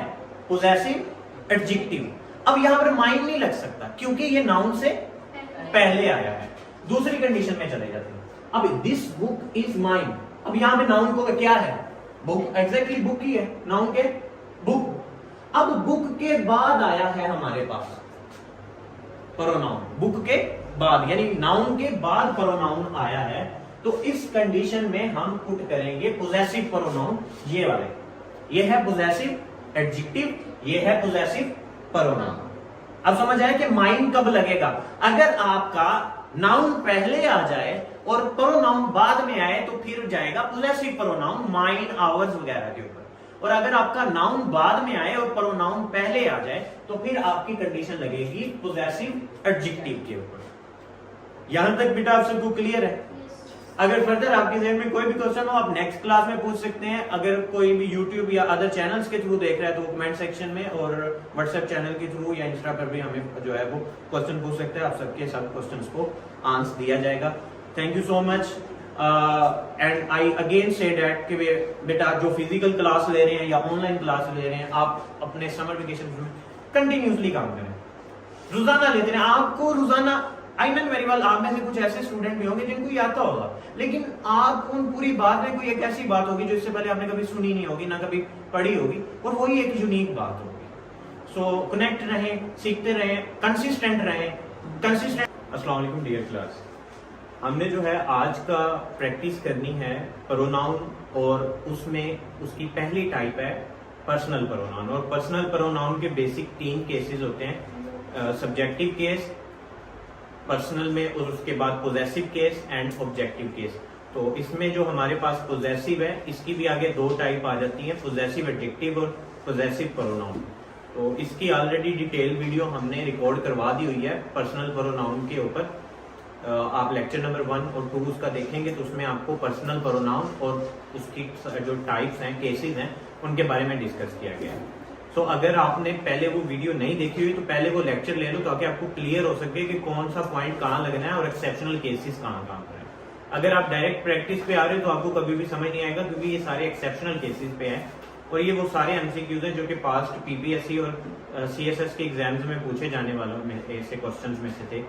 पोजेसिव एडजेक्टिव। अब यहां पर माइन नहीं लग सकता क्योंकि ये नाउन से पहले आया है। दूसरी कंडीशन में चले जाते हैं, अब दिस बुक इज माइन। अब यहां पे नाउन को क्या है, बुक, एग्जैक्टली बुक ही है, नाउन के बुक। अब बुक के बाद आया है हमारे पास प्रोनाउन, बुक के बाद यानी नाउन के बाद प्रोनाउन आया है, तो इस कंडीशन में हम पुट करेंगे पोजेसिव प्रोनाउन, ये वाले। ये है पोजेसिव एडजेक्टिव, ये है पोजेसिव प्रोनाउन। अब समझ आया कि माइन कब लगेगा, अगर आपका नाउन पहले आ जाए और प्रोनाउन बाद में आए तो फिर जाएगा पोजेसिव प्रोनाउन माइन, आवर्स वगैरह के ऊपर। और अगर आपका नाउन बाद में आए और प्रोनाउन पहले आ जाए तो फिर आपकी कंडीशन लगेगी पोजेसिव एडजेक्टिव के ऊपर। यहां तक बेटा आप सबको क्लियर है? अगर फर्दर आपके जहन में कोई भी क्वेश्चन हो आप नेक्स्ट क्लास में पूछ सकते हैं। अगर कोई भी यूट्यूब या अदर चैनल्स के थ्रू देख रहा है तो कमेंट सेक्शन में और व्हाट्सएप चैनल के थ्रू या इंस्टा पर भी हमें जो है वो क्वेश्चन पूछ सकते हैं। आप सबके सब क्वेश्चंस को आंसर दिया जाएगा। Thank you so much and I again say that कि बेटा जो फिजिकल क्लास ले रहे हैं या ऑनलाइन क्लास ले रहे हैं आप अपने समर वेकेशन में कंटिन्यूसली काम करें, रोजाना लेते हैं। आपको रोजाना आई मीन वेरी वेल, आप में से कुछ ऐसे स्टूडेंट भी होंगे जिनको ये आता होगा, लेकिन आप उन पूरी बात में कोई एक ऐसी बात होगी जो इससे पहले आपने कभी सुनी नहीं होगी, ना कभी पढ़ी होगी, और वही एक यूनिक बात होगी। सो कनेक्ट रहें, सीखते रहें, कंसिस्टेंट रहें, कंसिस्टेंट। अस्सलाम वालेकुम डियर क्लास, हमने जो है आज का प्रैक्टिस करनी है प्रोनाउन, और उसमें उसकी पहली टाइप है पर्सनल प्रोनाउन। और पर्सनल प्रोनाउन के बेसिक 3 केसेस होते हैं, सब्जेक्टिव केस, पर्सनल में, और उसके बाद possessive case and objective case. तो इसमें जो हमारे पास पोजेसिव है, इसकी भी आगे 2 टाइप आ जाती है, पोजेसिव एडजेक्टिव और पोजेसिव प्रोनाउन। तो इसकी ऑलरेडी डिटेल वीडियो हमने रिकॉर्ड करवा दी हुई है पर्सनल प्रोनाउन के ऊपर। आप लेक्चर नंबर 1 और 2 उसका देखेंगे तो उसमें आपको पर्सनल प्रोनाउन और उसकी जो टाइप्स हैं, केसेस हैं, उनके बारे में डिस्कस किया गया है। सो अगर आपने पहले वो वीडियो नहीं देखी हुई तो पहले वो लेक्चर ले लो, ताकि आपको क्लियर हो सके कि कौन सा पॉइंट कहाँ लगना है और एक्सेप्शनल केसेस कहाँ पर है। अगर आप डायरेक्ट प्रैक्टिस पे आ रहे हो तो आपको कभी भी समझ नहीं आएगा, क्योंकि ये सारे एक्सेप्शनल केसेस पे हैं, और ये वो सारे एमसीक्यूज हैं जो कि पास्ट पीपीएससी और सीएसएस के एग्जाम्स में पूछे जाने वालों में ऐसे क्वेश्चंस में से थे।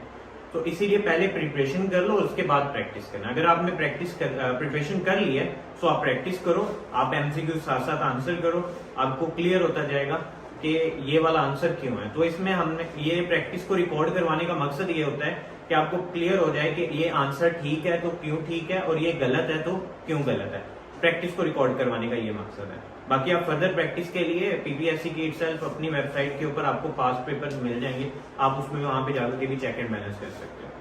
तो इसीलिए पहले प्रिपरेशन कर लो, उसके बाद प्रैक्टिस करना। अगर आपने प्रिपरेशन कर ली है तो आप प्रैक्टिस करो, आप एमसीक्यू साथ साथ आंसर करो, आपको क्लियर होता जाएगा कि ये वाला आंसर क्यों है। तो इसमें हमने ये प्रैक्टिस को रिकॉर्ड करवाने का मकसद ये होता है कि आपको क्लियर हो जाए कि ये आंसर ठीक है तो क्यों ठीक है, और ये गलत है तो क्यों गलत है। प्रैक्टिस को रिकॉर्ड करवाने का ये मकसद है। बाकी आप फर्दर प्रैक्टिस के लिए पीपीएससी की इटसेल्फ अपनी वेबसाइट के ऊपर आपको पास्ट पेपर्स मिल जाएंगे, आप उसमें वहां पे जाकर के भी चेक एंड बैलेंस कर सकते हो।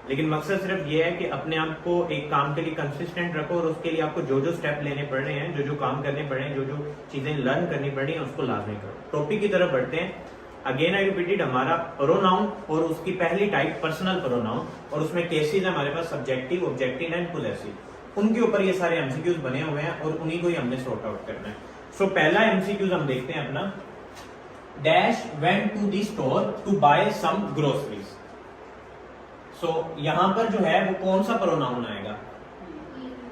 लेकिन मकसद सिर्फ ये है कि अपने आप को एक काम के लिए कंसिस्टेंट रखो, और उसके लिए आपको जो जो स्टेप लेने पड़ रहे हैं, जो जो काम करने पड़ रहे हैं, जो जो चीजें लर्न करनी पड़ रही हैं, उसको लाजमी करो। टॉपिक की तरफ बढ़ते हैं। अगेन आई रिपीटेड, हमारा प्रोनाउन और उसकी पहली टाइप पर्सनल प्रोनाउन, और उसमें केसेस है हमारे पास सब्जेक्टिव, ऑब्जेक्टिव एंड पोजेसिव। उनके ऊपर ये सारे एमसीक्यूज बने हुए हैं और उन्हीं को ही हमने सॉर्ट आउट करना है। सो पहला एमसीक्यूज हम देखते हैं अपना, dash went to the store to buy some groceries. So यहां पर जो है वो कौन सा प्रोनाउन आएगा?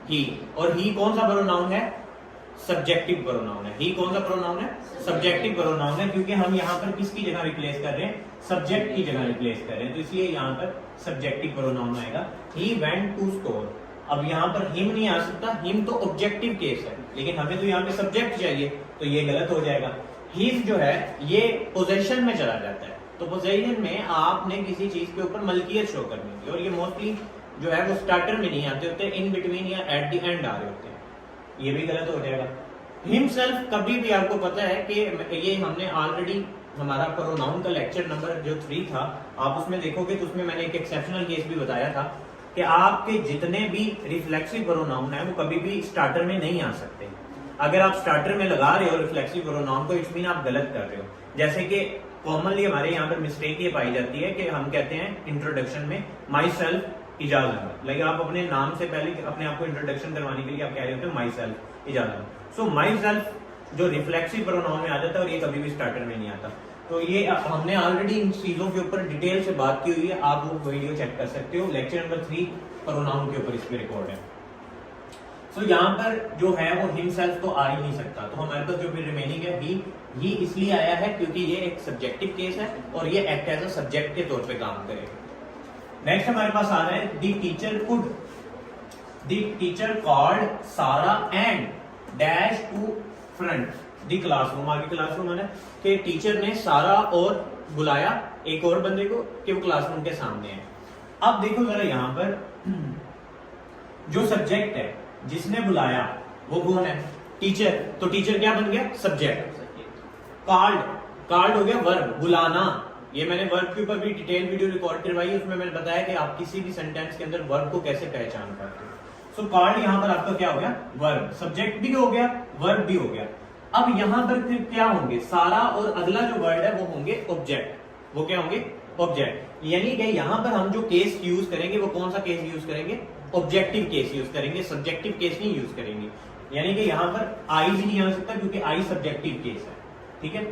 ही। और ही कौन सा प्रोनाउन है? सब्जेक्टिव प्रोनाउन है। ही कौन सा प्रोनाउन है? सब्जेक्टिव प्रोनाउन है, क्योंकि हम यहाँ पर किसकी जगह रिप्लेस कर रहे हैं? सब्जेक्ट की जगह रिप्लेस कर रहे हैं, तो इसलिए यहाँ पर सब्जेक्टिव प्रोनाउन आएगा। He went to store. अब यहाँ पर हिम नहीं आ सकता, हिम तो ऑब्जेक्टिव केस है, लेकिन हमें तो यहाँ पे सब्जेक्ट चाहिए, तो ये गलत हो जाएगा। हिज जो है ये पोजेशन में चला जाता है, तो पोजेशन में आपने किसी चीज के ऊपर मलकियत शो करनी होती है, और ये मोस्टली जो है वो स्टार्टर में नहीं आते होते, इन बिटवीन या एट द एंड आ रहे होते हैं, ये भी गलत हो जाएगा। हिमसेल्फ कभी भी, आपको पता है कि ये हमने ऑलरेडी हमारा प्रोनाउन का लेक्चर नंबर जो 3 था, आप उसमें देखोगे तो उसमें मैंने एक एक्सेप्शनल केस भी बताया था कि आपके जितने भी रिफ्लेक्सिव प्रोनाउन है वो कभी भी स्टार्टर में नहीं आ सकते। अगर आप स्टार्टर में लगा रहे हो रिफ्लेक्सिव प्रोनाउन को, इट्स मीन आप गलत कर रहे हो। जैसे कि कॉमनली हमारे यहाँ पर मिस्टेक ये पाई जाती है कि हम कहते हैं इंट्रोडक्शन में माई सेल्फ इजाजत, लाइक आप अपने नाम से पहले अपने आप को इंट्रोडक्शन करवाने के लिए आप कह रहे होते हो माई सेल्फ इजाजत। सो माई सेल्फ जो रिफ्लेक्सिव प्रोनाउन में आ जाता है, और ये कभी भी स्टार्टर में नहीं आता। तो ये हमने ऑलरेडी इन चीजों के ऊपर डिटेल से बात की हुई है, आप वो वीडियो चेक कर सकते हो, लेक्चर नंबर 3 प्रोनाउन के ऊपर इस पे रिकॉर्ड है। सो यहाँ पर जो है वो हिमसेल्फ तो आ ही नहीं सकता, तो हमारे पास जो भी रिमेनिंग है ही इसलिए आया है क्योंकि ये एक सब्जेक्टिव केस है और ये एक्ट एज अ सब्जेक्ट के तौर पे काम करेगा। नेक्स्ट हमारे पास आ रहा है the teacher could, the teacher called सारा and dash to front the classroom. आगे क्लासरूम है कि टीचर ने सारा और बुलाया एक और बंदे को कि वो क्लासरूम के सामने है। अब देखो जरा यहाँ पर जो सब्जेक्ट है जिसने बुलाया वो कौन है? टीचर। तो टीचर क्या बन गया? सब्जेक्ट। कॉल्ड, कॉल्ड हो गया वर्ब, बुलाना। ये मैंने वर्ब के ऊपर भी डिटेल वीडियो रिकॉर्ड करवाई है, उसमें मैंने बताया कि आप किसी भी सेंटेंस के अंदर वर्ब को कैसे पहचान पाते हो। सो कॉल्ड यहाँ पर आपका क्या हो गया? वर्ब। सब्जेक्ट भी हो गया, वर्ब भी हो गया। अब यहाँ पर फिर क्या होंगे? सारा और अगला जो वर्ड है वो होंगे ऑब्जेक्ट। वो क्या होंगे? ऑब्जेक्ट। यानी कि यहाँ पर हम जो केस यूज करेंगे वो कौन सा केस यूज करेंगे? ऑब्जेक्टिव केस यूज करेंगे, सब्जेक्टिव केस नहीं यूज करेंगे। यानी कि यहाँ पर आई भी नहीं आ सकता क्योंकि आई सब्जेक्टिव केस है, ठीक है।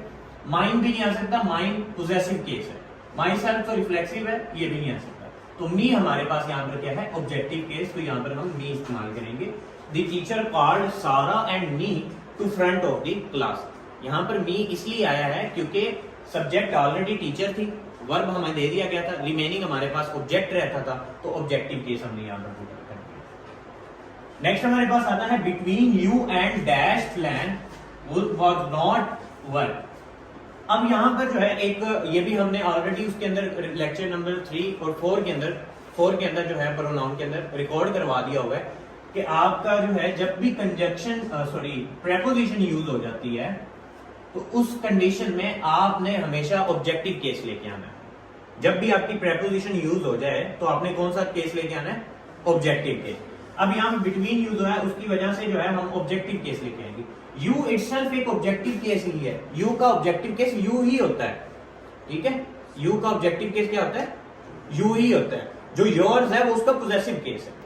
माइंड भी नहीं आ सकता, माइंड पोजेसिव केस है। माई सेल्फ तो रिफ्लेक्सिव है, ये भी नहीं आ सकता। तो मी हमारे पास यहाँ पर क्या है? ऑब्जेक्टिव केस, तो यहाँ पर हम मी इस्तेमाल करेंगे। द टीचर कॉल्ड सारा and me to front of the class. यहाँ पर मी इसलिए आया है क्योंकि सब्जेक्ट ऑलरेडी टीचर थी, वर्ब हमें दे दिया गया था, रिमेनिंग हमारे पास ऑब्जेक्ट रहता था, तो ऑब्जेक्टिव केस हमने यहाँ पर पूरा कर दिया। नेक्स्ट हमारे पास आता है between you and dash plan was not work. अब यहाँ पर जो है एक ये भी हमने ऑलरेडी उसके अंदर लेक्चर नंबर 3 और 4 के अंदर जो है प्रोनाउन के अंदर रिकॉर्ड करवा दिया हुआ है कि आपका जो है जब भी कंजक्शन प्रेपोजिशन यूज हो जाती है तो उस कंडीशन में आपने हमेशा ऑब्जेक्टिव केस लेके आना है। जब भी आपकी प्रेपोजिशन यूज हो जाए तो आपने कौन सा केस लेके आना है? Objective case. अब यहाँ बिटवीन यूज हुआ है, उसकी वजह से जो है हम ऑब्जेक्टिव केस लेके आएंगे। यू इटसेल्फ एक ऑब्जेक्टिव केस ही है, यू का ऑब्जेक्टिव केस यू ही होता है, ठीक है। यू का ऑब्जेक्टिव केस क्या होता है? यू ही होता है। जो योर्स है वो उसका पोजेसिव केस है।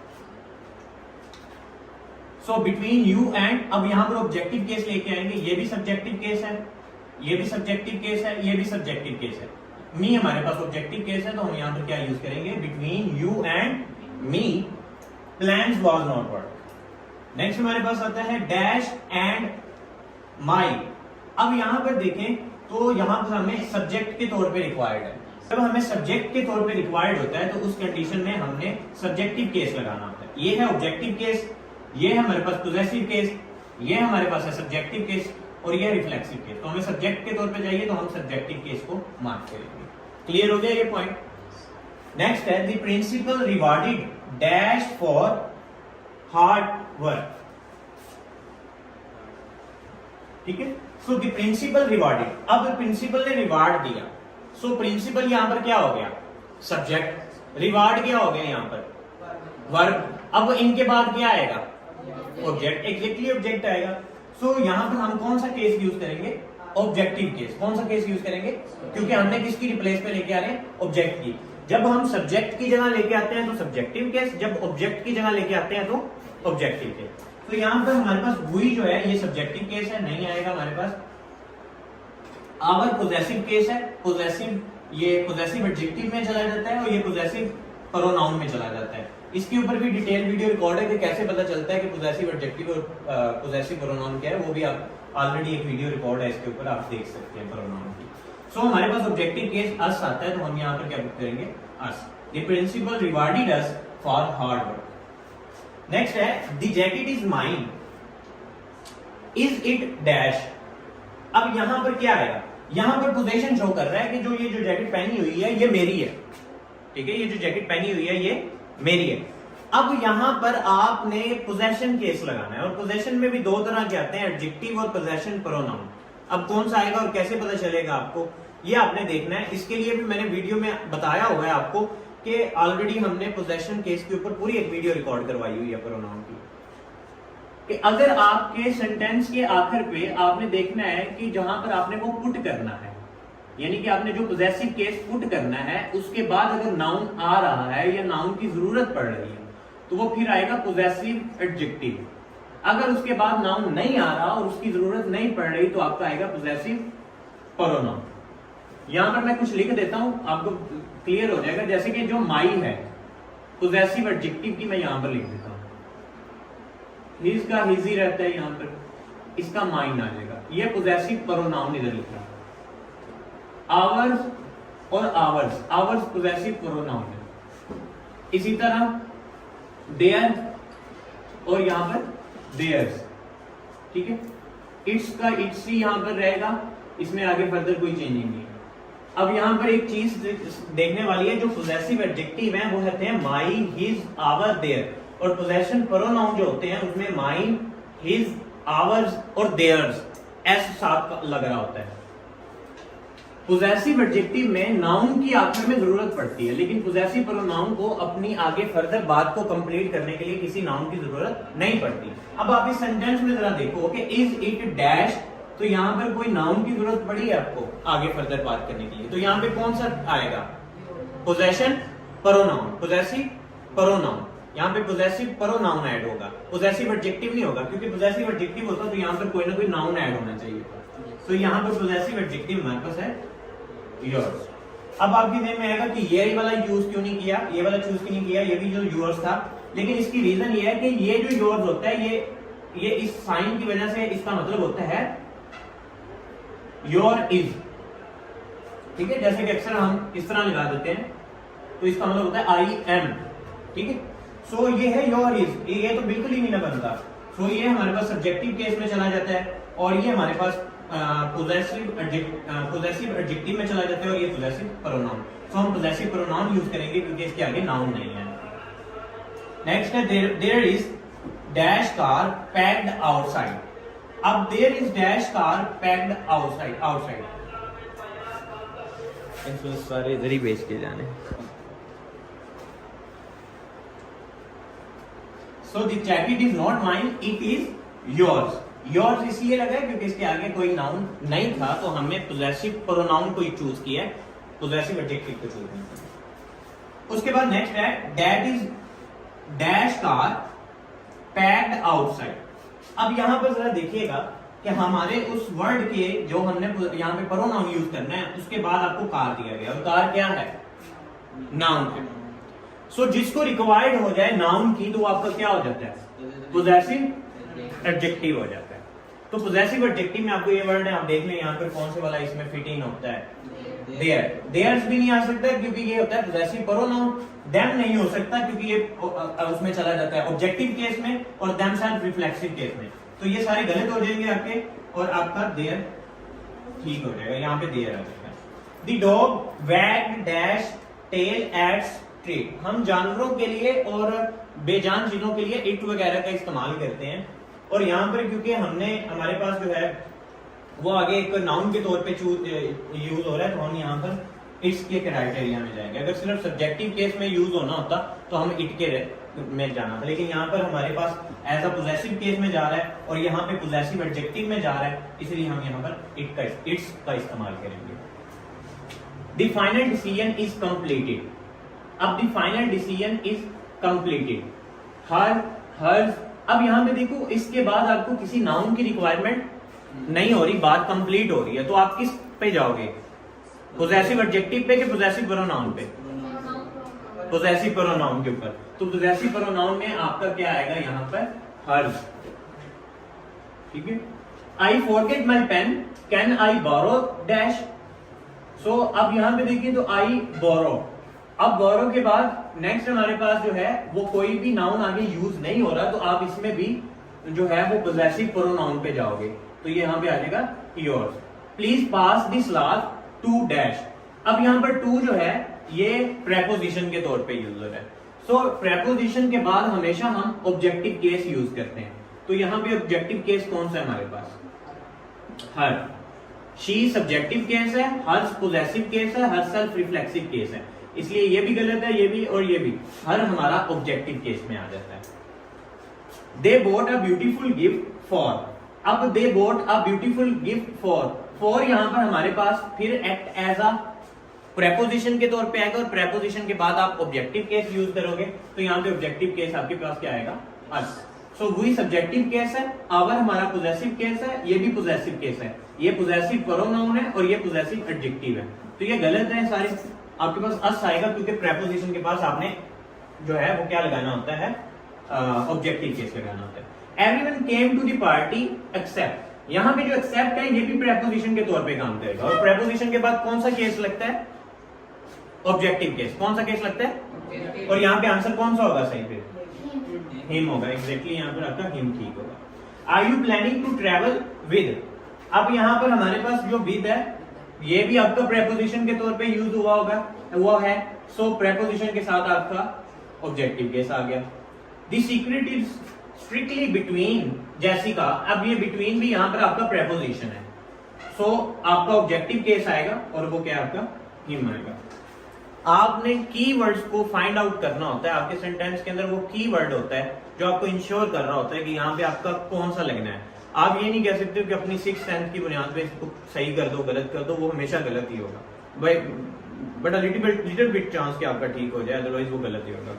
सो बिटवीन यू एंड, अब यहां पर ऑब्जेक्टिव केस लेके आएंगे, ये भी सब्जेक्टिव केस है, ये भी सब्जेक्टिव केस है, ये भी सब्जेक्टिव केस है। मी हमारे पास ऑब्जेक्टिव केस है, तो हम यहां पर क्या यूज करेंगे? Between you and me plans was not work. Next हमारे पास आता है डैश एंड माई। अब यहां पर देखें तो यहां पर हमें सब्जेक्ट के तौर पे रिक्वायर्ड है। जब हमें सब्जेक्ट के तौर पे रिक्वायर्ड होता है तो उस कंडीशन में हमने सब्जेक्टिव केस लगाना होता है। ये है ऑब्जेक्टिव केस, ये है हमारे पास पोजेसिव केस, ये हमारे पास है सब्जेक्टिव केस और ये रिफ्लेक्सिव केस। तो हमें सब्जेक्ट के तौर पे चाहिए तो हम सब्जेक्टिव केस को मार्क करेंगे। क्लियर हो गया ये पॉइंट? नेक्स्ट है the principal rewarded dash for hard work, ठीक है। सो द प्रिंसिपल रिवार्डेड, अब प्रिंसिपल ने रिवार्ड दिया, सो प्रिंसिपल यहां पर क्या हो गया? सब्जेक्ट। रिवार्ड क्या हो गया यहां पर? वर्ब। अब इनके बाद क्या आएगा? ऑब्जेक्ट, एग्जैक्टली ऑब्जेक्ट आएगा। सो यहां पर हम कौन सा केस यूज करेंगे? Objective case. कौन सा केस यूज करेंगे? क्योंकि हमने किसकी रिप्लेस पे लेके आ रहे हैं? ऑब्जेक्ट की। जब हम सब्जेक्ट की जगह लेके आते हैं तो सब्जेक्टिव केस, जब ऑब्जेक्ट की जगह लेके आते हैं तो ऑब्जेक्टिव केस। तो यहां पर हमारे पास वही जो है ये सब्जेक्टिव केस है, नहीं आएगा हमारे पास। आवर पोजेसिव केस है, पोजेसिव, ये पोजेसिव एडजेक्टिव में चला जाता है और ये पोजेसिव प्रोनाउन में चला जाता है। इसके ऊपर भी डिटेल वीडियो रिकॉर्ड है कि कैसे पता चलता है कि पोजेसिव एडजेक्टिव और पोजेसिव प्रोनाउन क्या है, वो भी आप ऑलरेडी एक वीडियो रिकॉर्ड है इसके ऊपर, आप देख सकते हैं प्रोनाउन की। सो हमारे पास ऑब्जेक्टिव केस अस आता है, तो हम यहाँ पर क्या करेंगे? Us. The principal rewarded us for hard work. Next है the jacket is mine, is it dash. अब यहां पर क्या आएगा? यहां पर पोजीशन शो कर रहा है कि ये जो जैकेट पहनी हुई है ये मेरी है, ठीक है। ये जो जैकेट पहनी हुई है ये मेरी है। अब यहां पर आपने पोजेशन केस लगाना है और पोजेशन में भी दो तरह के आते हैं, एडजेक्टिव और पोजेशन प्रोनाउन। अब कौन सा आएगा और कैसे पता चलेगा आपको, ये आपने देखना है। इसके लिए भी मैंने वीडियो में बताया हुआ है आपको कि ऑलरेडी हमने पोजेशन केस के ऊपर पूरी एक वीडियो रिकॉर्ड करवाई हुई है प्रोनाउन की। कि अगर आपके सेंटेंस के आखिर पे आपने देखना है कि जहां पर आपने वो पुट करना है, यानी कि आपने जो पोजेसिव केस पुट करना है उसके बाद अगर नाउन आ रहा है या नाउन की जरूरत पड़ रही है तो वो फिर आएगा पोजेसिव एडजेक्टिव। अगर उसके बाद नाउन नहीं आ रहा और उसकी जरूरत नहीं पड़ रही तो आपका आएगा पोजेसिव प्रोनाउन। यहां पर मैं कुछ लिख देता हूं, आपको क्लियर हो जाएगा। जैसे कि जो माई है पोजेसिव एडजेक्टिव की मैं यहां पर लिख देता हूं, हिज का हिज ही रहता है यहां पर, इसका माइन आ जाएगा। ये पोजेसिव प्रोनाउन इधर लिख रहा है। आवर्स और आवर्स, आवर्स पोजेसिव प्रोनाउन है। इसी तरह देयर और यहां पर देयर्स, ठीक है। इट्स का इट्स ही यहां पर रहेगा, इसमें आगे फर्दर कोई चेंजिंग नहीं है। अब यहां पर एक चीज देखने वाली है, जो पोजेसिव एडजेक्टिव है वो होते हैं माई, हिज, आवर, देयर, और पोजेशन प्रोनाउन जो होते हैं उसमें माइन, हिज, आवर्स और देयर्स एस साथ लग रहा होता है। पोजेसिव एडजेक्टिव में नाउन की आखिर में जरूरत पड़ती है, लेकिन पोजेसिव प्रोनाउन को अपनी आगे फर्दर बात को कंप्लीट करने के लिए किसी नाउन की जरूरत नहीं पड़ती। अब आप इस सेंटेंस में जरा देखो कि इज इट डैश, तो यहां पर कोई नाउन की जरूरत पड़ी है आपको आगे फर्दर बात करने के लिए, तो यहां पे कौन सा आएगा? Possession pronoun, possessive pronoun. यहां पे पोजेसिव प्रोनाउन ऐड होगा, पोजेसिव एडजेक्टिव नहीं होगा, क्योंकि पोजेसिव एडजेक्टिव होता तो यहां पर कोई ना कोई नाउन ऐड होना चाहिए। तो यहां पर पोजेसिव एडजेक्टिव हमारे पास है योर्स। अब आपके ध्यान में आएगा कि ये वाला यूज क्यों नहीं किया, ये वाला चूज क्यों नहीं किया, ये भी जो योर्स था, लेकिन इसकी रीजन ये है कि ये जो योर्स होता है ये इस साइन की वजह से इसका मतलब होता है योर इज, ठीक है, जैसे कि अक्सर हम इस तरह लगा देते हैं, तो इसका मतलब होता है आई एम, ठीक है। सो ये है योर इज, ये तो बिल्कुल ही नहीं ना बनता। सो ये हमारे पास सब्जेक्टिव केस में चला जाता है, और ये हमारे पास पोजेसिव एडजेक्टिव में चला जाता है, और ये पोजेसिव प्रोनाउन। सो हम पोजेसिव प्रोनाउन यूज करेंगे क्योंकि इसके आगे नाउन नहीं है। नेक्स्ट है there is dash car parked outside. अब there is dash car parked outside इसमें सारे इधर ही बेच के जाने। So the jacket is not mine, it is yours. Yours इसलिए लगा है क्योंकि इसके आगे कोई नाउन नहीं था, तो हमने पोजेसिव प्रोनाउन को ही चूज किया है, पोजेसिव एडजेक्टिव को चूज नहीं किया। उसके बाद नेक्स्ट है that is dash car parked outside. अब यहां पर जरा देखिएगा कि हमारे उस वर्ड के जो हमने यहाँ पे प्रोनाउन यूज करना है, उसके बाद आपको कार दिया गया, और कार क्या है? नाउन है। सो जिसको रिक्वायर्ड हो जाए नाउन की, तो वो आपका क्या हो जाता है? पोजेसिव एडजेक्टिव हो जाता है। तो पोजेसिव एडजेक्टिव में आपको ये वर्ड है, आप देख लें यहाँ पर कौन से वाला इसमें फिट इन होता है, देयर। देयर्स भी नहीं आ सकता क्योंकि ये होता है पोजेसिव प्रोनाउन। देम नहीं हो सकता क्योंकि ये उसमें चला जाता है ऑब्जेक्टिव केस में, और देम सेल्फ रिफ्लेक्सिव केस में। तो ये सारे गलत हो जाएंगे आपके, और आपका देयर ठीक हो जाएगा। यहाँ पे देयर आ जाएगा। The dog wagged dash tail at street. हम जानवरों के लिए और बेजान चीजों के लिए इट वगैरह का इस्तेमाल करते हैं, और यहाँ पर क्योंकि हमारे पास जो है वो आगे एक नाउन के तौर पे यूज हो रहा है, तो हम यहाँ पर इट्स के क्राइटेरिया में जाएंगे। अगर सिर्फ सब्जेक्टिव केस में यूज होना होता तो हम इट के में जाना था, लेकिन यहाँ पर हमारे पास एज अ पोजेसिव केस में जा रहा है, और यहाँ पे पोजेसिव एडजेक्टिव में जा रहा है, इसलिए हम यहाँ पर इट्स का इस्तेमाल करेंगे। The final decision is completed. अब the final decision is completed, hers. अब यहाँ पे देखो, इसके बाद आपको किसी नाउन की रिक्वायरमेंट नहीं हो रही, बात कंप्लीट हो रही है, तो आप किस पे जाओगे? पोजेसिव एडजेक्टिव पे कि पोजेसिव प्रोनाउन पे? पोजेसिव प्रोनाउन के ऊपर। तो पोजेसिव प्रोनाउन में आपका क्या आएगा यहाँ पर? हर्स, ठीक है। I forget my pen, can I borrow dash. So अब यहाँ पे देखिए, तो आई बोरो। अब बोरो के बाद नेक्स्ट हमारे पास जो है वो कोई भी नाउन आगे यूज नहीं हो रहा, तो आप इसमें भी जो है वो पोजेसिव प्रोनाउन पे जाओगे, तो ये यहाँ पे आ जाएगा yours. Please pass this salad to dash. अब यहाँ पर टू जो है ये प्रेपोजिशन के तौर पे यूज हो रहा है। सो प्रेपोजिशन के बाद हमेशा हम ऑब्जेक्टिव केस यूज करते हैं, तो यहाँ पे ऑब्जेक्टिव केस कौन सा है हमारे पास? हर। शी सब्जेक्टिव केस है, हर पोजेसिव केस है, हर सेल्फ रिफ्लेक्सिव केस है, इसलिए ये भी गलत है, ये भी और ये भी। हर हमारा ऑब्जेक्टिव केस में आ जाता है। They bought a beautiful gift for. अब they bought a beautiful gift for यहाँ पर हमारे पास फिर एक्ट एज अ प्रेपोजिशन के तौर पे आएगा, और प्रेपोजिशन के बाद आप ऑब्जेक्टिव केस यूज करोगे, तो यहाँ पे ऑब्जेक्टिव केस आपके पास क्या आएगा? अस। सो वही सब्जेक्टिव केस है, आवर हमारा पोजेसिव केस है, ये भी पोजेसिव केस है, ये पोजेसिव प्रोनाउन है, और ये पोजेसिव एडजेक्टिव है। तो ये गलत है सारे, आपके पास अस आएगा क्योंकि प्रेपोजिशन के पास आपने जो है वो क्या लगाना होता है? ऑब्जेक्टिव केस लगाना होता है। Everyone came to the party except. यहाँ पे जो एक्सेप्ट है ये भी प्रेपोजिशन के तौर पे काम करेगा, और प्रेपोजिशन के बाद कौन सा केस लगता है? Objective case. कौन सा केस लगता है? और यहाँ पे आंसर कौन सा होगा सही पे? हिम होगा। एग्जैक्टली यहाँ पर आपका हिम ठीक होगा। Are you planning to travel with. अब यहाँ पर हमारे पास जो विद है ये भी आपका प्रेपोजिशन के तौर पे यूज हुआ होगा, वो है। सो प्रेपोजिशन के साथ आपका ऑब्जेक्टिव केस आ गया। The secret is strictly between Jessica. अब ये बिटवीन भी यहाँ पर आपका प्रेपोजिशन है, सो आपका ऑब्जेक्टिव केस आएगा, और वो क्या आपका? हिम आएगा। आपने कीवर्ड्स को फाइंड आउट करना होता है, आपके सेंटेंस के अंदर वो कीवर्ड होता है जो आपको इंश्योर करना होता है कि यहाँ पे आपका कौन सा लगना है। आप ये नहीं कह सकते कि अपनी 6th 10th की बुनियाद पे इसको सही कर दो, गलत कर दो, वो हमेशा गलत ही होगा भाई, बट लिटिल बिट चांस कि आपका ठीक हो जाए, अदरवाइज वो गलत ही होगा।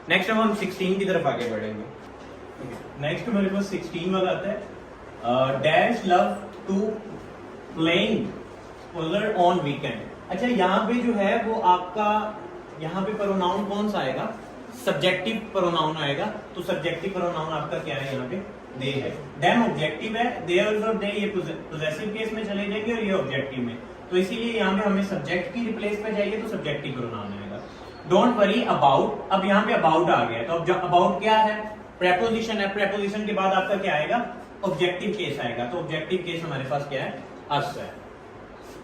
नेक्स्ट हम 16 की तरफ आगे बढ़ेंगे। नेक्स्ट हमारे पास 16 वाला आता है dash love to playing puller on weekend. अच्छा, यहाँ पे जो है वो आपका यहाँ पे प्रोनाउन कौन सा आएगा? सब्जेक्टिव प्रोनाउन आएगा। तो सब्जेक्टिव प्रोनाउन आपका क्या है? यहाँ पे दे है। देम ऑब्जेक्टिव है, देयर और दे ये पोजेसिव केस में चले जाएंगे, और ये ऑब्जेक्टिव में। तो इसीलिए यहाँ पे हमें सब्जेक्ट की रिप्लेस पे चाहिए तो सब्जेक्टिव प्रोनाउन आएगा। डोंट वरी अबाउट, अब यहाँ पे अबाउट आ गया, तो अब अबाउट क्या है, प्रेपोजिशन है, प्रेपोजिशन के बाद आपका क्या आएगा, ऑब्जेक्टिव केस आएगा। तो ऑब्जेक्टिव केस हमारे पास क्या है, अस है।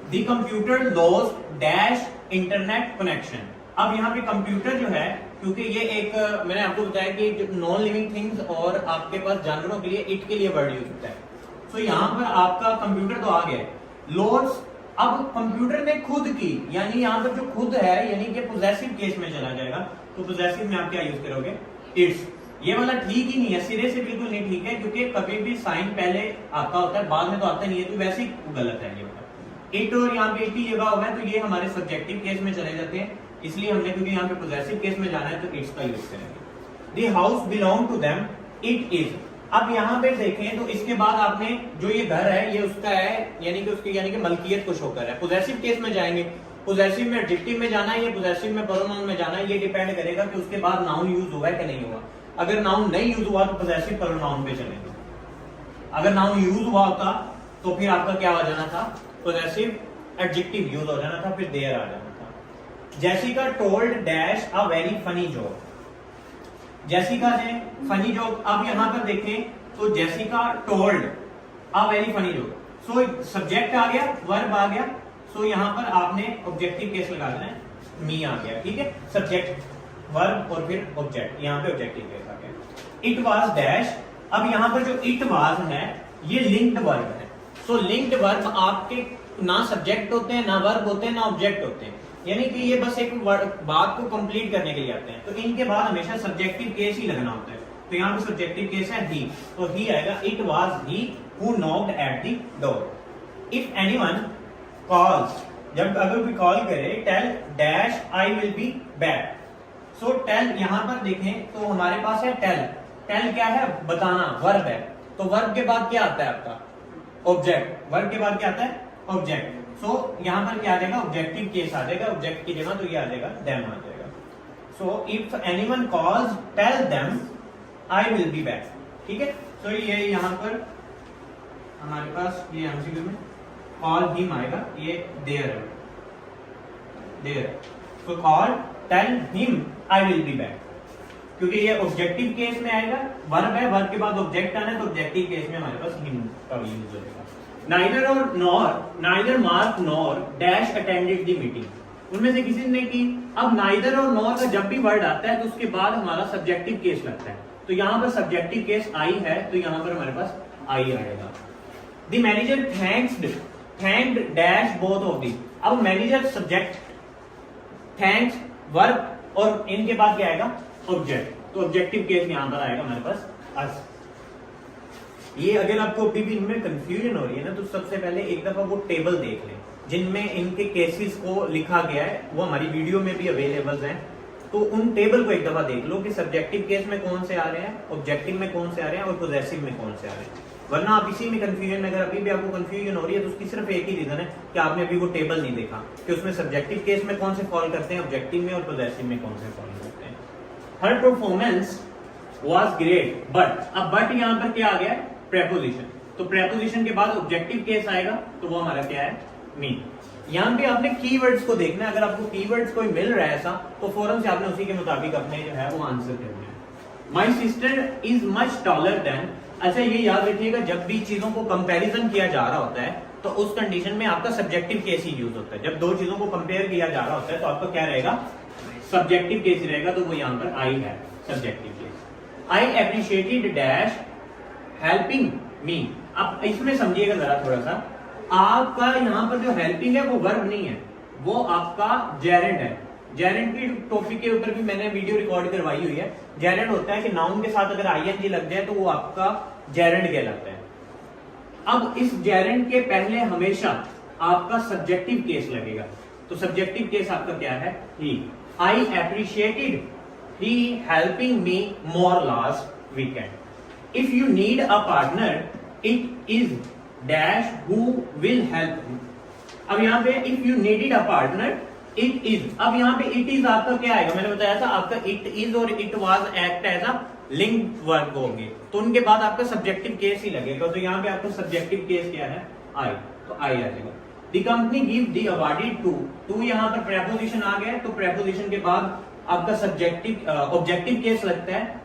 The computer lost dash internet connection. अब यहाँ पे कंप्यूटर जो है, क्योंकि ये एक मैंने आपको बताया कि जो नॉन लिविंग थिंग्स और आपके पास जानवरों के लिए इट के लिए वर्ड यूज होता है, तो यहाँ पर आपका कंप्यूटर तो आ गया, लॉस्ट अब कंप्यूटर ने खुद की, यानी यहाँ पर जो खुद है यानी कि पोजेसिव केस में चला जाएगा। तो पोजेसिव में आप क्या यूज करोगे, इट्स। ये वाला ठीक ही नहीं है, सिरे से बिल्कुल नहीं ठीक है, क्योंकि कभी भी साइन पहले आता होता है, बाद में तो आता नहीं है, तो वैसे ही गलत है ये वाला। इट और यहाँ पे इट ही जगह हुआ है, तो ये हमारे सब्जेक्टिव केस में चले जाते हैं, इसलिए हमने क्योंकि यहाँ पे पोजेसिव केस में जाना है तो इट्स का यूज करेंगे। The house belong to them, it is. अब यहाँ पे देखें तो इसके बाद आपने जो ये घर है ये उसका है, यानी कि उसकी यानी कि मलकियत को शो कर रहा है। पोजेसिव केस में जाएंगे, पोजेसिव में एडजेक्टिव में जाना है या पोजेसिव में प्रोनाउन में जाना है, ये डिपेंड करेगा कि उसके बाद नाउन यूज हुआ है कि नहीं हुआ। अगर नाउन नहीं यूज हुआ तो पोजेसिव प्रोनाउन पे चलेंगे, अगर नाउन यूज हुआ होता तो फिर आपका क्या हो जाना था, पोजेसिव एडजेक्टिव यूज हो जाना था, फिर देयर आ जाना था। Jessica told dash a very funny joke. Jessica ने फनी जोक, अब यहां पर देखें तो Jessica told a very funny joke, so subject आ गया, वर्ब आ गया, सो यहां पर आपने ऑब्जेक्टिव केस लगा देना है, मी आ गया, ठीक है, सब्जेक्ट वर्ब और फिर ऑब्जेक्ट, यहां पे ऑब्जेक्टिव केस आ गया। इट वाज डैश, अब यहां पर जो इट वाज है ये लिंक्ड वर्ब है, सो लिंक्ड वर्ब आपके ना सब्जेक्ट होते हैं, ना वर्ब होते हैं, ना ऑब्जेक्ट होते हैं, यानी कि ये बस एक बात को कंप्लीट करने के लिए आते हैं, तो इनके बाद हमेशा सब्जेक्टिव केस ही लगना होता है। तो यहाँ पे सब्जेक्टिव केस है ही, तो ही आएगा, it was he who knocked at the door. If anyone calls, जब अगर कोई कॉल करे, tell dash I will be back. So tell यहां पर देखें तो हमारे पास है टेल, टेल क्या है, बताना, वर्ब है, तो वर्ब के बाद क्या आता है आपका, ऑब्जेक्ट, वर्ब के बाद क्या आता है, ऑब्जेक्ट। सो यहां पर क्या आ जाएगा, ऑब्जेक्टिव केस आ जाएगा, ऑब्जेक्ट की जगह तो ये आ जाएगा, देम आ जाएगा। So if anyone calls tell them I will be back, ठीक है। तो ये यहां पर हमारे पास ये एमसीक्यू में कॉल हिम आएगा, ये देयर है, there. So call tell him I will be back, क्योंकि ये ऑब्जेक्टिव केस में आएगा, वर्ब है, वर्ब के बाद ऑब्जेक्ट आना है, तो ऑब्जेक्टिव केस में हमारे पास हिम का यूज होगा। Neither or nor, neither Mark nor dash attended the meeting, उनमें से किसी ने की। अब neither और nor का जब भी वर्ड आता है तो उसके बाद हमारा सब्जेक्टिव केस लगता है, तो यहाँ पर सब्जेक्टिव केस आई है, तो यहाँ पर हमारे पास आई आएगा। The manager thanked dash both of these, अब मैनेजर सब्जेक्ट, थैंक्स वर्ब और इनके बाद क्या आएगा, ऑब्जेक्ट, तो ऑब्जेक्टिव केस यहाँ पर आएगा हमारे पास अस। ये अगर आपको अभी भी इनमें कंफ्यूजन हो रही है ना, तो सबसे पहले एक दफा वो टेबल देख लें जिनमें इनके केसेस को लिखा गया है, वो हमारी वीडियो में भी अवेलेबल हैं, तो उन टेबल को एक दफा देख लो कि सब्जेक्टिव केस में कौन से आ रहे हैं, ऑब्जेक्टिव में कौन से आ रहे हैं और पोजेसिव में कौन से आ रहे हैं। वरना आप इसी में कंफ्यूजन में, अगर अभी भी आपको कंफ्यूजन हो रही है तो उसकी सिर्फ एक ही रीजन है कि आपने अभी वो टेबल नहीं देखा कि उसमें सब्जेक्टिव केस में कौन से फॉल करते हैं, ऑब्जेक्टिव में और पोजेसिव में कौन से फॉल करते हैं। हर परफॉर्मेंस वाज ग्रेट बट, अब बट यहाँ पर क्या आ गया, प्रेपोजिशन, तो प्रेपोजिशन के बाद ऑब्जेक्टिव केस आएगा, तो वो हमारा क्या है, मी। यहाँ पे आपने कीवर्ड्स को देखना है, अगर आपको कीवर्ड्स कोई मिल रहा है ऐसा, तो फौरन से आपने उसी के मुताबिक अपने जो है वो आंसर करना है। My sister is much taller than, अच्छा ये याद रखिएगा, जब भी चीजों को कंपैरिजन किया जा रहा होता है तो उस कंडीशन में आपका सब्जेक्टिव केस ही यूज होता है। जब दो चीजों को कंपेयर किया जा रहा होता है तो आपका क्या रहेगा, सब्जेक्टिव केस ही रहेगा, तो वो यहाँ पर आई है, सब्जेक्टिव केस। आई एप्रिशिएटेड डैश हेल्पिंग मी, अब इसमें समझिएगा जरा थोड़ा सा, आपका यहाँ पर जो हेल्पिंग है वो वर्ब नहीं है, वो आपका जेरेंड है। जेरेंड की टॉपिक के ऊपर भी मैंने वीडियो रिकॉर्ड करवाई हुई है। जेरेंड होता है कि नाउन के साथ अगर आईएनजी लग जाए तो वो आपका जेरेंड कहलाता है। अब इस जेरेंड के पहले हमेशा आपका सब्जेक्टिव केस लगेगा, तो सब्जेक्टिव केस आपका क्या है, he. I appreciated he helping me more last weekend. If you need a partner, it is dash who will help you. अब यहाँ पे if you needed a partner, it is, अब यहाँ पे it is आपका क्या आएगा, मैंने बताया था आपका it is और it was act as a linked verb होंगे, तो उनके बाद आपका सब्जेक्टिव केस ही लगेगा, तो यहाँ पे आपका सब्जेक्टिव केस क्या है, I, तो I आ जाएगा। The company give the awarded to यहाँ पर प्रेपोजिशन आ गया, तो प्रेपोजिशन के बाद आपका सब्जेक्टिव ऑब्जेक्टिव केस लगता है,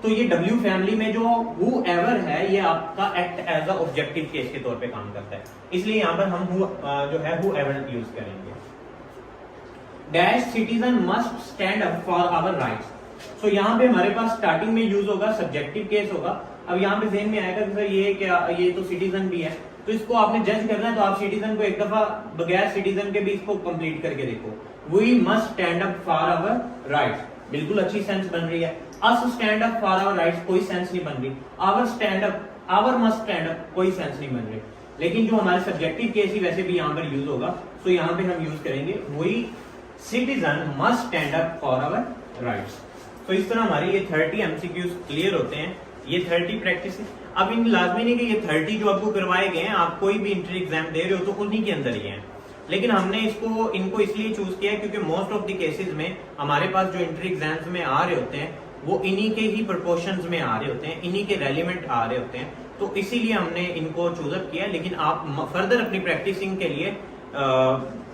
तो ये डब्ल्यू फैमिली में जो हु एवर है ये आपका act as a objective case के तौर पे काम करता है, इसलिए यहाँ पर हम जो है हु एवर यूज करेंगे। Dash citizen must stand up for our rights, so यहाँ पे हमारे पास स्टार्टिंग में यूज होगा सब्जेक्टिव केस होगा। अब यहाँ पे ज़हन में आएगा कि सर ये क्या, ये तो सिटीजन भी है, तो इसको आपने जज करना है, तो आप सिटीजन को एक दफा बगैर सिटीजन के भी इसको कंप्लीट करके देखो। We must stand up for our rights, बिल्कुल अच्छी सेंस बन रही है। Us stand up for our rights कोई सेंस नहीं बन रही। Our stand up, our must stand up कोई सेंस नहीं बन रही। लेकिन जो हमारे सब्जेक्टिव केस ही वैसे भी यहाँ पर यूज होगा, तो यहाँ पे हम यूज करेंगे we citizen must stand up for our rights. तो इस तरह हमारी ये 30 एमसीक्यूज क्लियर होते हैं। ये 30 प्रैक्टिस, अब इन लाजमी नहीं कि ये 30 जो आपको करवाए गए हैं, आप कोई भी इंटर एग्जाम दे रहे हो तो उन्हीं के अंदर ही हैं, लेकिन हमने इनको इसलिए चूज किया है क्योंकि मोस्ट ऑफ द केसेस में हमारे पास जो इंटर एग्जाम्स में आ रहे होते हैं वो इन्हीं के ही प्रोपोर्शंस में आ रहे होते हैं, इन्हीं के रेलिवेंट आ रहे होते हैं, तो इसीलिए हमने इनको चूजअप किया। लेकिन आप फर्दर अपनी प्रैक्टिसिंग के लिए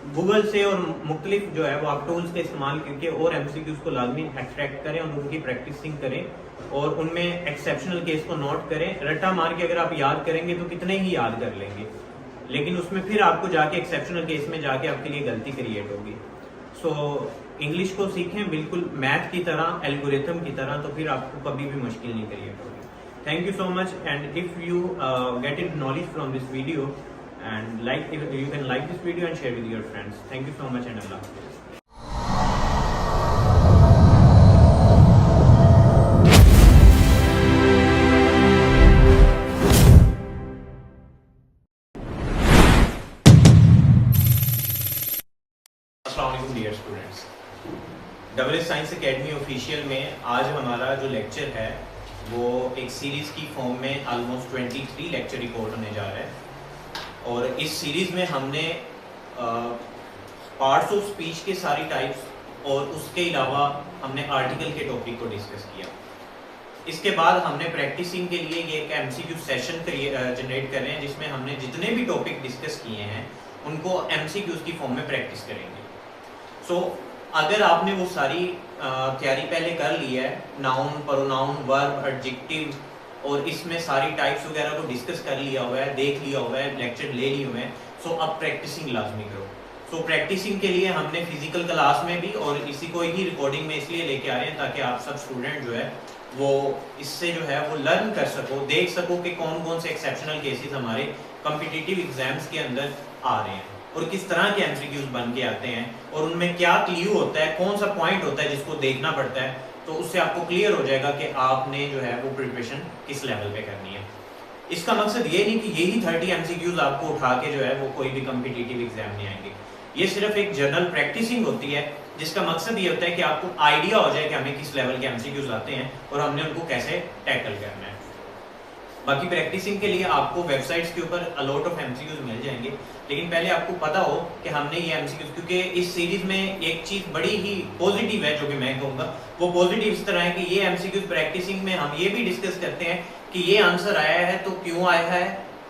गूगल से और मुख्तलिफ जो है वो आप टूल्स का इस्तेमाल करके और एमसीक्यूज को लाजमी एक्सट्रैक्ट करें और उनकी प्रैक्टिसिंग करें और उनमें एक्सेप्शनल केस को नोट करें। रट्टा मार के अगर आप याद करेंगे तो कितने ही याद कर लेंगे, लेकिन उसमें फिर आपको जाके एक्सेप्शनल केस में जाके आपके लिए गलती क्रिएट होगी। सो इंग्लिश को सीखें बिल्कुल मैथ की तरह, एल्गोरिथम की तरह, तो फिर आपको कभी भी मुश्किल नहीं क्रिएट होगी। Thank you so much, and if you get it knowledge from this video and you can like this video and share with your friends. Thank you so much and Allah Hafiz. अस्सलाम वालेकुम dear students, double science academy official में आज हमारा जो lecture है वो एक series की फॉर्म में ऑलमोस्ट 23 लेक्चर रिकॉर्ड होने जा रहा है। और इस सीरीज में हमने पार्ट्स ऑफ स्पीच के सारी टाइप्स और उसके अलावा हमने आर्टिकल के टॉपिक को डिस्कस किया। इसके बाद हमने प्रैक्टिसिंग के लिए ये एक एमसीक्यू सेशन जनरेट कर रहे हैं जिसमें हमने जितने भी टॉपिक डिस्कस किए हैं उनको एमसीक्यूज की फॉर्म में प्रैक्टिस करेंगे। सो अगर आपने वो सारी तैयारी पहले कर ली है, नाउन, प्रोनाउन, वर्ब, एडजेक्टिव और इसमें सारी टाइप्स वगैरह को डिस्कस कर लिया हुआ है, देख लिया हुआ है, लेक्चर ले लिए हुए हैं, सो अब प्रैक्टिसिंग लाजमी करो। सो प्रैक्टिसिंग के लिए हमने फिजिकल क्लास में भी और इसी को ही रिकॉर्डिंग में इसलिए लेके आ रहे हैं ताकि आप सब स्टूडेंट जो है वो इससे जो है वो लर्न कर सको, देख सको कि कौन कौन से एक्सेप्शनल केसेस हमारे कॉम्पिटिटिव एग्जाम्स के अंदर आ रहे हैं और किस तरह के एमसीक्यूज बन के आते हैं और उनमें क्या क्लू होता है, कौन सा पॉइंट होता है जिसको देखना पड़ता है, तो उससे आपको क्लियर हो जाएगा कि आपने जो है वो प्रिपरेशन किस लेवल पे करनी है। इसका मकसद ये नहीं कि यही 30 एमसीक्यूज आपको उठा के जो है वो कोई भी कॉम्पिटिटिव एग्जाम नहीं आएंगे। ये सिर्फ एक जनरल प्रैक्टिसिंग होती है जिसका मकसद ये होता है कि आपको आइडिया हो जाए कि हमें किस लेवल के एमसीक्यूज आते हैं और हमने उनको कैसे टैकल करना है। बाकी प्रैक्टिसिंग के लिए आपको वेबसाइट्स के ऊपर अलॉट ऑफ एमसीक्यूज मिल जाएंगे, लेकिन पहले आपको पता हो कि हमने ये एमसीक्यूज, क्योंकि इस सीरीज में एक चीज बड़ी ही पॉजिटिव है जो कि मैं कहूँगा वो पॉजिटिव इस तरह है कि ये एमसीक्यूज प्रैक्टिसिंग में हम ये भी डिस्कस करते हैं कि ये आंसर आया है तो क्यों आया है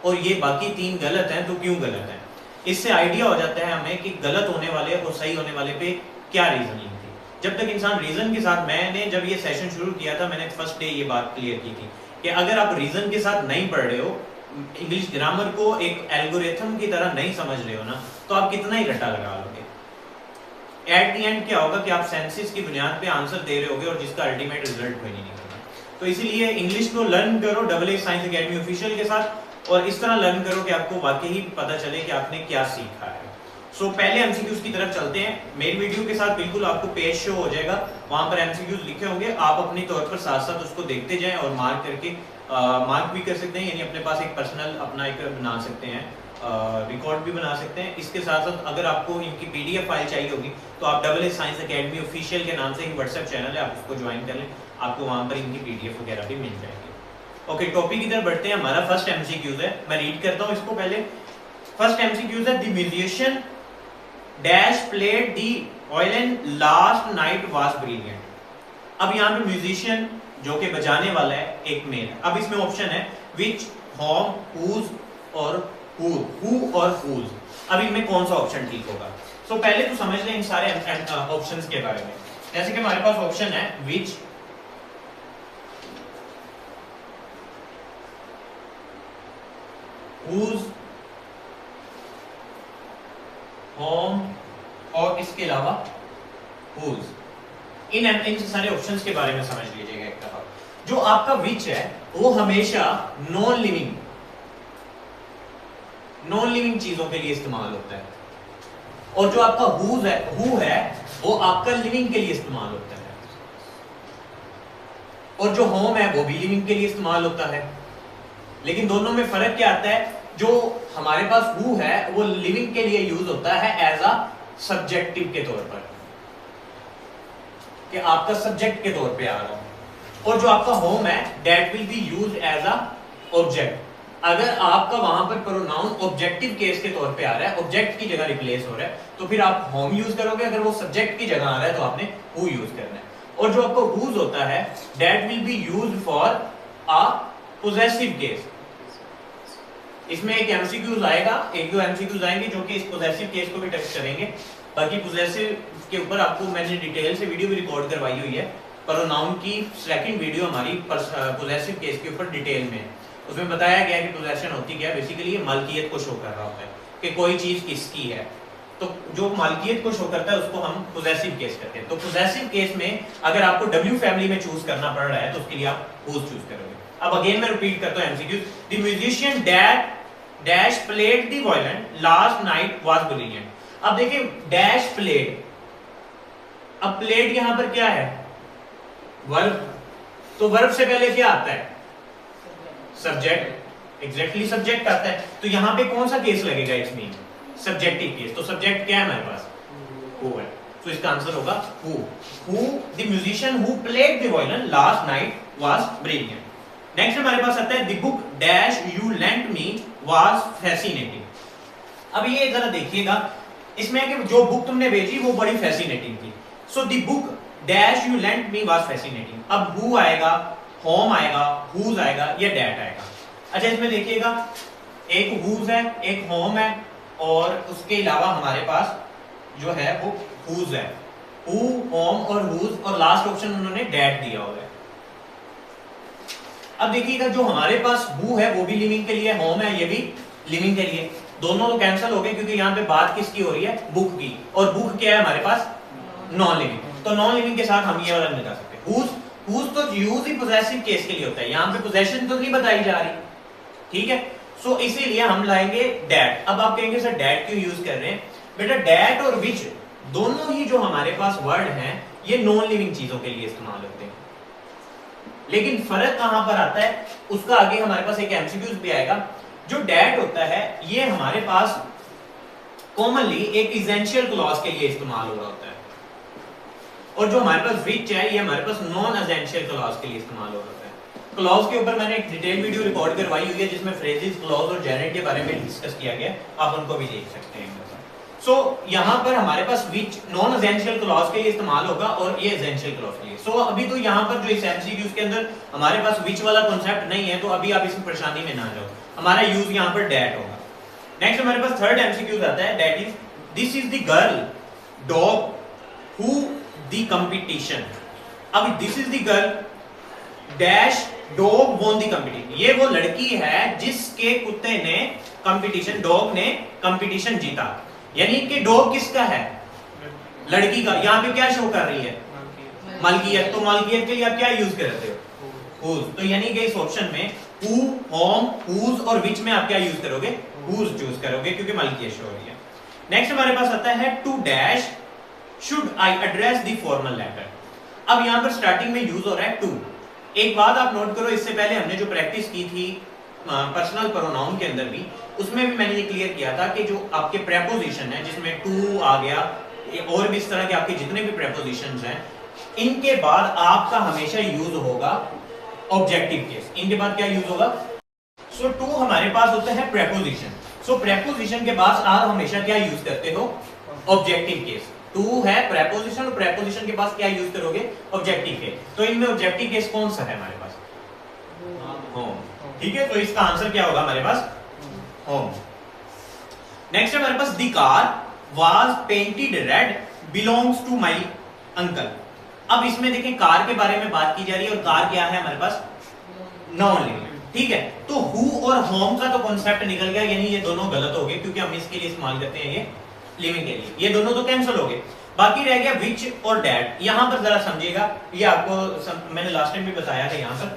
और ये बाकी 3 गलत हैं तो क्यों गलत है। इससे आइडिया हो जाता है हमें कि गलत होने वाले और सही होने वाले पे क्या रीजनिंग थी। जब तक इंसान रीजन के साथ, मैंने जब ये सेशन शुरू किया था मैंने फर्स्ट डे ये बात क्लियर की थी कि अगर आप रीजन के साथ नहीं पढ़ रहे हो, इंग्लिश ग्रामर को एक एल्गोरिथम की तरह नहीं समझ रहे हो ना, तो आप कितना ही रट्टा लगा लोगे। एट द एंड क्या होगा कि आप सेंसेस की बुनियाद पे आंसर दे रहे होगे और जिसका अल्टीमेट रिजल्ट कोई नहीं निकलना। तो इसीलिए इंग्लिश को लर्न करो डबल साइंस एकेडमी ऑफिशियल के साथ और इस तरह लर्न करो कि आपको वाकई ही पता चले कि आपने क्या सीखा है। सो पहले एमसीक्यूज की तरफ चलते हैं। मेरी वीडियो के साथ बिल्कुल आपको पेज शो हो जाएगा, वहां पर एमसीक्यूज लिखे होंगे, आप अपने तौर पर साथ साथ उसको देखते जाएं और मार्क करके मार्क भी कर सकते हैं, यानी अपने पास एक पर्सनल अपना एक बना सकते हैं, रिकॉर्ड भी बना सकते हैं। इसके साथ साथ अगर आपको इनकी पीडीएफ फाइल चाहिए होगी तो आप डबल साइंस एकेडमी ऑफिशियल के नाम से ही व्हाट्सएप चैनल है, आप उसको ज्वाइन कर लें, आपको वहां पर इनकी पीडीएफ वगैरह भी मिल जाएगी। ओके, टॉपिक की तरफ बढ़ते हैं। हमारा फर्स्ट एमसीक्यूज है, मैं रीड करता हूँ इसको पहले। फर्स्ट एमसीक्यूज है, the musician dash played the violin last night was brilliant. अब यहाँ पे म्यूजिशियन जो कि बजाने वाला है एक मेल है। अब इसमें ऑप्शन है विच, होम, हुज और हु और हुज। अब इनमें कौन सा ऑप्शन ठीक होगा। सो पहले तो समझ लें इन सारे ऑप्शंस के बारे में। जैसे कि हमारे पास ऑप्शन है विच whose home और इसके अलावा whose, इन सारे ऑप्शंस के बारे में समझ लीजिएगा एक दफा। जो आपका विच है वो हमेशा नॉन लिविंग चीजों के लिए इस्तेमाल होता है, और जो आपका हु है वो आपका लिविंग के लिए इस्तेमाल होता है, और जो होम है वो भी लिविंग के लिए इस्तेमाल होता है। लेकिन दोनों में फर्क क्या आता है, जो हमारे पास हु है वो लिविंग के लिए यूज होता है एज अ सब्जेक्टिव के तौर पर, कि आपका सब्जेक्ट के तौर पे आ रहा हो, और जो आपका होम है that will be used as a object. अगर आपका वहां पर प्रोनाउन ऑब्जेक्टिव केस के तौर पे आ रहा है, ऑब्जेक्ट की जगह रिप्लेस हो रहा है, तो फिर आप होम यूज करोगे। अगर वो सब्जेक्ट की जगह आ रहा है तो आपने हु यूज करना है। और जो आपका हुज होता है that will be used for a possessive case. इसमें एक एमसीक्यूज आएगा, एक दो एमसीक्यूज आएंगे जो कि इस पोजेसिव केस को भी टच करेंगे। बाकी पोजेसिव के ऊपर आपको मैंने डिटेल से वीडियो भी रिकॉर्ड करवाई हुई है, प्रोनाउन की सेकंड वीडियो हमारी पोजेसिव केस के ऊपर डिटेल में, उसमें बताया गया कि पोजेशन होती क्या है। बेसिकली ये मालकियत को शो कर रहा होता है कि कोई चीज किसकी है, तो जो मालकियत को शो करता है उसको हम पोजेसिव केस कहते हैं। तो पोजेसिव केस में अगर आपको डब्ल्यू फैमिली में चूज करना पड़ रहा है तो उसके लिए आप हुज चूज करोगे। अब अगेन मैं रिपीट करता हूं MCQ. The musician dash played the violin last night was brilliant. अब देखिए डैश प्लेड, अब प्लेड यहां पर क्या है, वर्ब। तो वर्ब से पहले क्या आता है, सब्जेक्ट, एग्जैक्टली सब्जेक्ट आता है। तो यहां पे कौन सा केस लगेगा, इसमें सब्जेक्टिव केस। तो सब्जेक्ट क्या है हमारे पास, हु है, तो इसका आंसर होगा who. The musician who played the violin last night was brilliant. Next हमारे पास आता है the book dash you lent me was fascinating. अब ये जरा देखिएगा, इसमें है कि जो बुक तुमने भेजी वो बड़ी फैसिनेटिंग थी। So the book dash you lent me was fascinating. अब हु आएगा, होम आएगा, हुज आएगा या डैट आएगा। अच्छा इसमें देखिएगा एक हुज है, एक होम है, और उसके अलावा हमारे पास जो है वो हुज है, हु, होम और हुज, और लास्ट ऑप्शन उन्होंने डैट दिया हुआ है। अब देखिएगा जो हमारे पास हु है वो भी लिविंग के लिए, होम है ये भी लिविंग के लिए, दोनों तो कैंसिल हो गए क्योंकि यहाँ पे बात किसकी हो रही है, बुक की, और बुक क्या है हमारे पास, नॉन लिविंग। तो नॉन लिविंग के साथ हम ये वाला मिला सकते हैं। हुज तो यूज ही पोजेसिव केस के लिए होता है, यहाँ पे पोजेशन तो नहीं बताई जा रही, ठीक है। सो इसीलिए हम लाएंगे डैट। अब आप कहेंगे सर डैट क्यों यूज कर रहे हैं, बेटा डैट और विच दोनों ही जो हमारे पास वर्ड हैं ये नॉन लिविंग चीजों के लिए इस्तेमाल होते हैं। लेकिन फर्क कहां पर आता है, उसका आगे हमारे पास एक एमसीक्यूज भी आएगा। जो डैट होता है ये हमारे पास कॉमनली एक एसेंशियल क्लॉज के लिए इस्तेमाल हो रहा होता है, और जो हमारे पास विच है ये हमारे पास नॉन एसेंशियल क्लॉज के लिए इस्तेमाल हो रहा है। क्लॉज के ऊपर मैंने एक डिटेल वीडियो रिकॉर्ड करवाई हुई है जिसमें फ्रेजेस, क्लॉज और जेनेट के बारे में डिस्कस किया गया, आप उनको भी देख सकते हैं। सो यहाँ पर हमारे पास विच नॉन एसेंशियल क्लॉज के लिए इस्तेमाल होगा और ये एसेंशियल क्लॉज के लिए। सो अभी तो यहाँ पर जो इस एमसीक्यूज के अंदर हमारे पास विच वाला कॉन्सेप्ट नहीं है, तो अभी आप इसमें परेशानी में ना जाओ, हमारा यूज यहाँ पर डैट होगा। नेक्स्ट हमारे पास थर्ड एमसीक्यूज आता है, that is this is the girl dog who the competition. अब this is the girl dash dog won the competition. ये वो लड़की है जिसके कुत्ते ने कंपटीशन, डॉग ने कंपटीशन जीता। यानी कि डॉग किसका है, लड़की का। यहाँ पे क्या शो कर रही है, मालकियत। तो मालकियत के लिए आप क्या यूज करते हो, हुज। तो यानी कि इस ऑप्शन में हु, होम, हुज और विच में आप क्या यूज करोगे, हुज चूज करोगे क्योंकि मालकियत शो हो रही है। नेक्स्ट हमारे पास आता है to dash should I address the formal letter. अब यहाँ पर स्टार्टिंग में यूज हो रहा है टू। एक बात आप नोट करो, इससे पहले हमने जो प्रैक्टिस की थी पर्सनल प्रोनाउन के अंदर भी, उसमें भी मैंने ये क्लियर किया था कि जो आपके प्रेपोजिशन है जिसमें टू आ गया और भी इस तरह के आपके जितने भी प्रेपोजिशंस हैं, इनके बाद आपका हमेशा यूज होगा ऑब्जेक्टिव केस। इनके बाद क्या यूज होगा, सो टू हमारे पास होता है प्रेपोजिशन। सो प्रेपोजिशन के बाद आप हमेशा क्या यूज करते हो, ऑब्जेक्टिव केस। टू है प्रेपोजिशन और प्रेपोजिशन के पास क्या यूज करोगे, ऑब्जेक्टिव केस। तो इनमें ऑब्जेक्टिव केस कौन सा है हमारे पास, होम, ठीक है। तो इसका आंसर क्या होगा हमारे पास, होम। नेक्स्ट है हमारे पास the car was painted red belongs to my uncle. अब इसमें देखें कार के बारे में बात की जा रही है और कार क्या है हमारे पास, नॉन लिविंग, ठीक है। तो हु और होम का तो कॉन्सेप्ट निकल गया, यानी ये दोनों गलत हो गए क्योंकि हम इसके लिए इस्तेमाल करते हैं ये लिविंग के लिए, ये दोनों तो कैंसिल हो गए। बाकी रह गया विच और डैट। यहां पर जरा समझिएगा, ये आपको मैंने लास्ट टाइम भी बताया था यहां पर।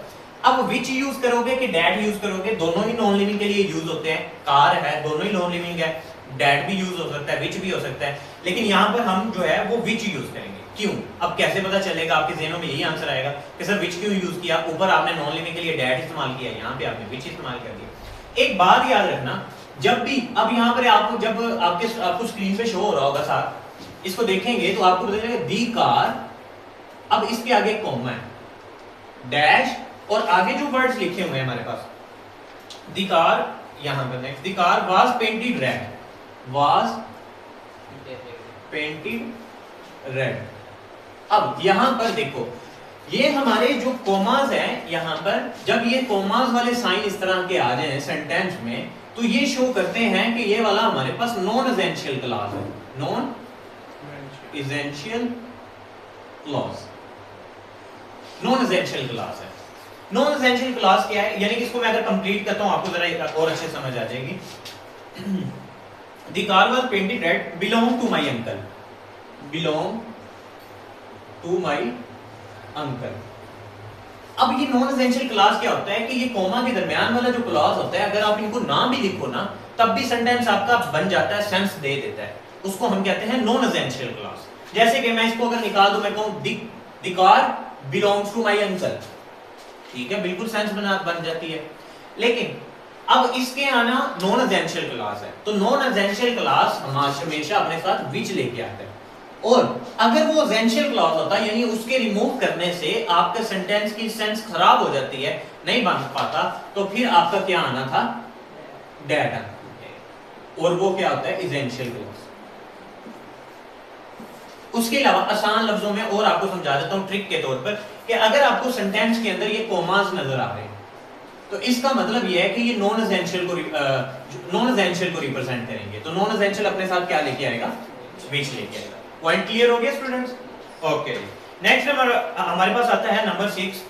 अब विच यूज करोगे कि डैट यूज करोगे, दोनों ही नॉन लिविंग के लिए यूज होते हैं। कार है, दोनों ही नॉन लिविंग है, डैट भी यूज हो सकता है, विच भी हो सकता है, लेकिन यहां पर हम जो है वो विच यूज करेंगे। क्यों? अब कैसे पता चलेगा? आपके ज़हनों में यही आंसर आएगा कि सर विच क्यों यूज किया, ऊपर आपने नॉन लिविंग के लिए डैट इस्तेमाल किया, यहाँ पे आपने विच इस्तेमाल कर दिया। एक बात याद रखना, जब भी अब यहाँ पर आपको जब आपको स्क्रीन पे शो हो रहा होगा साथ, इसको देखेंगे तो आपको पता चलेगा दी कार, अब इसके आगे कॉमा है, डैश और आगे जो वर्ड्स लिखे हुए हैं हमारे पास, दी कार, यहां पर next the car was painted red, was painted red. अब यहां पर देखो, ये हमारे जो कॉमास हैं, यहां पर जब ये कॉमास वाले साइन इस तरह के आ जाए सेंटेंस में, तो ये शो करते हैं कि ये वाला हमारे पास नॉन एसेंशियल क्लॉज है, non essential clause, non essential clause है। नॉन एसेंशियल क्लॉज क्या है, यानी कि इसको मैं अगर कंप्लीट करता हूं आपको जरा और अच्छे समझ आ जाएगी। The car was painted red belong to my uncle, belong to my uncle. अब ये नॉन एसेंशियल क्लॉज क्या होता है कि ये कॉमा के दरमियान वाला जो क्लॉज होता है, अगर आप इनको ना भी लिखो ना तब भी सेंटेंस आपका बन जाता है, सेंस दे देता है, उसको हम कहते हैं नॉन एसेंशियल क्लॉज। जैसे कि मैं इसको अगर निकाल दूं, मैं कहूं the car belongs to my uncle, ठीक है, बिल्कुल सेंस बन जाती है। लेकिन अब इसके आना नॉन एसेंशियल क्लॉज है, तो नॉन एसेंशियल क्लॉज हमेशा अपने साथ विच लेके आता है, और अगर वो एसेंशियल क्लॉज होता है यानी उसके रिमूव करने से आपके सेंटेंस की सेंस खराब हो जाती है, नहीं बन पाता, तो फिर आपका क्या आना था, डैट आना, और वो क्या होता है, एसेंशियल क्लॉज। उसके अलावा आसान लफ्जों में और आपको समझा देता हूं ट्रिक के तौर पर, कि अगर आपको सेंटेंस के अंदर ये कॉमास नजर आ रहे हैं तो इसका मतलब ये है कि ये नॉन एसेंशियल को रिप्रेजेंट करेंगे, तो नॉन एसेंशियल अपने साथ क्या लेके आएगा, विच लेके आएगा। पॉइंट क्लियर हो गया स्टूडेंट्स? ओके, नेक्स्ट हमारे पास आता है number 6,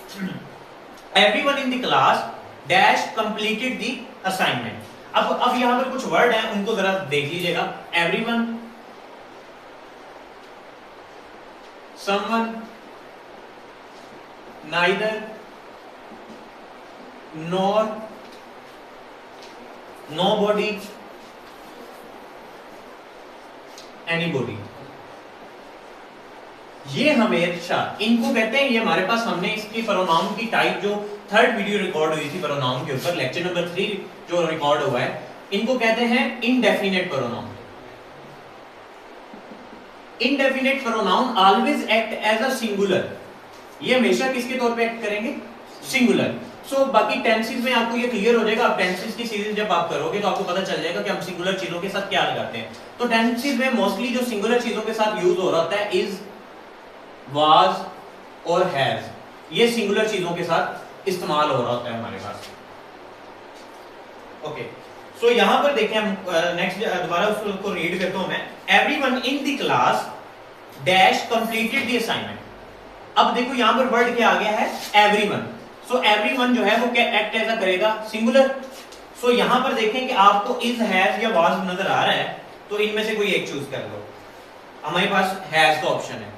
everyone in the class dash completed the assignment. अब यहां पर कुछ वर्ड हैं, उनको जरा देख लीजिएगा। Everyone, someone, neither, nor, nobody, anybody। ये हमेशा इनको कहते हैं, ये हमारे पास हमने इसकी प्रोनाउन की टाइप जो थर्ड वीडियो रिकॉर्ड हुई थी प्रोनाउन के ऊपर, लेक्चर नंबर 3 जो रिकॉर्ड हुआ है, इनको कहते हैं indefinite pronoun. Indefinite pronoun always act as a singular, ये हमेशा किसके तौर पे एक्ट करेंगे, सिंगुलर। सो बाकी टेंसेस में आपको ये क्लियर हो जाएगा, आप टेंसेस की सीरीज जब आप करोगे तो आपको पता चल जाएगा कि हम सिंगुलर चीजों के साथ क्या लगाते हैं। तो टेंसेस में मोस्टली जो सिंगुलर चीजों के साथ यूज हो रहा होता है इज, वाज और हैज, ये सिंगुलर चीजों के साथ इस्तेमाल हो रहा होता है हमारे पास। ओके, सो यहां पर देखें हम नेक्स्ट दोबारा उसको रीड करता हूं मैं। Everyone in the class dash completed the assignment. अब देखो यहां पर वर्ड क्या आ गया है, एवरीवन। सो एवरीवन जो है वो क्या एक्ट ऐसा करेगा, सिंगुलर। सो यहां पर देखें कि आपको इज, हैज या वाज नजर आ रहा है, तो इनमें से कोई एक चूज कर लो। हमारे पास हैज का ऑप्शन है,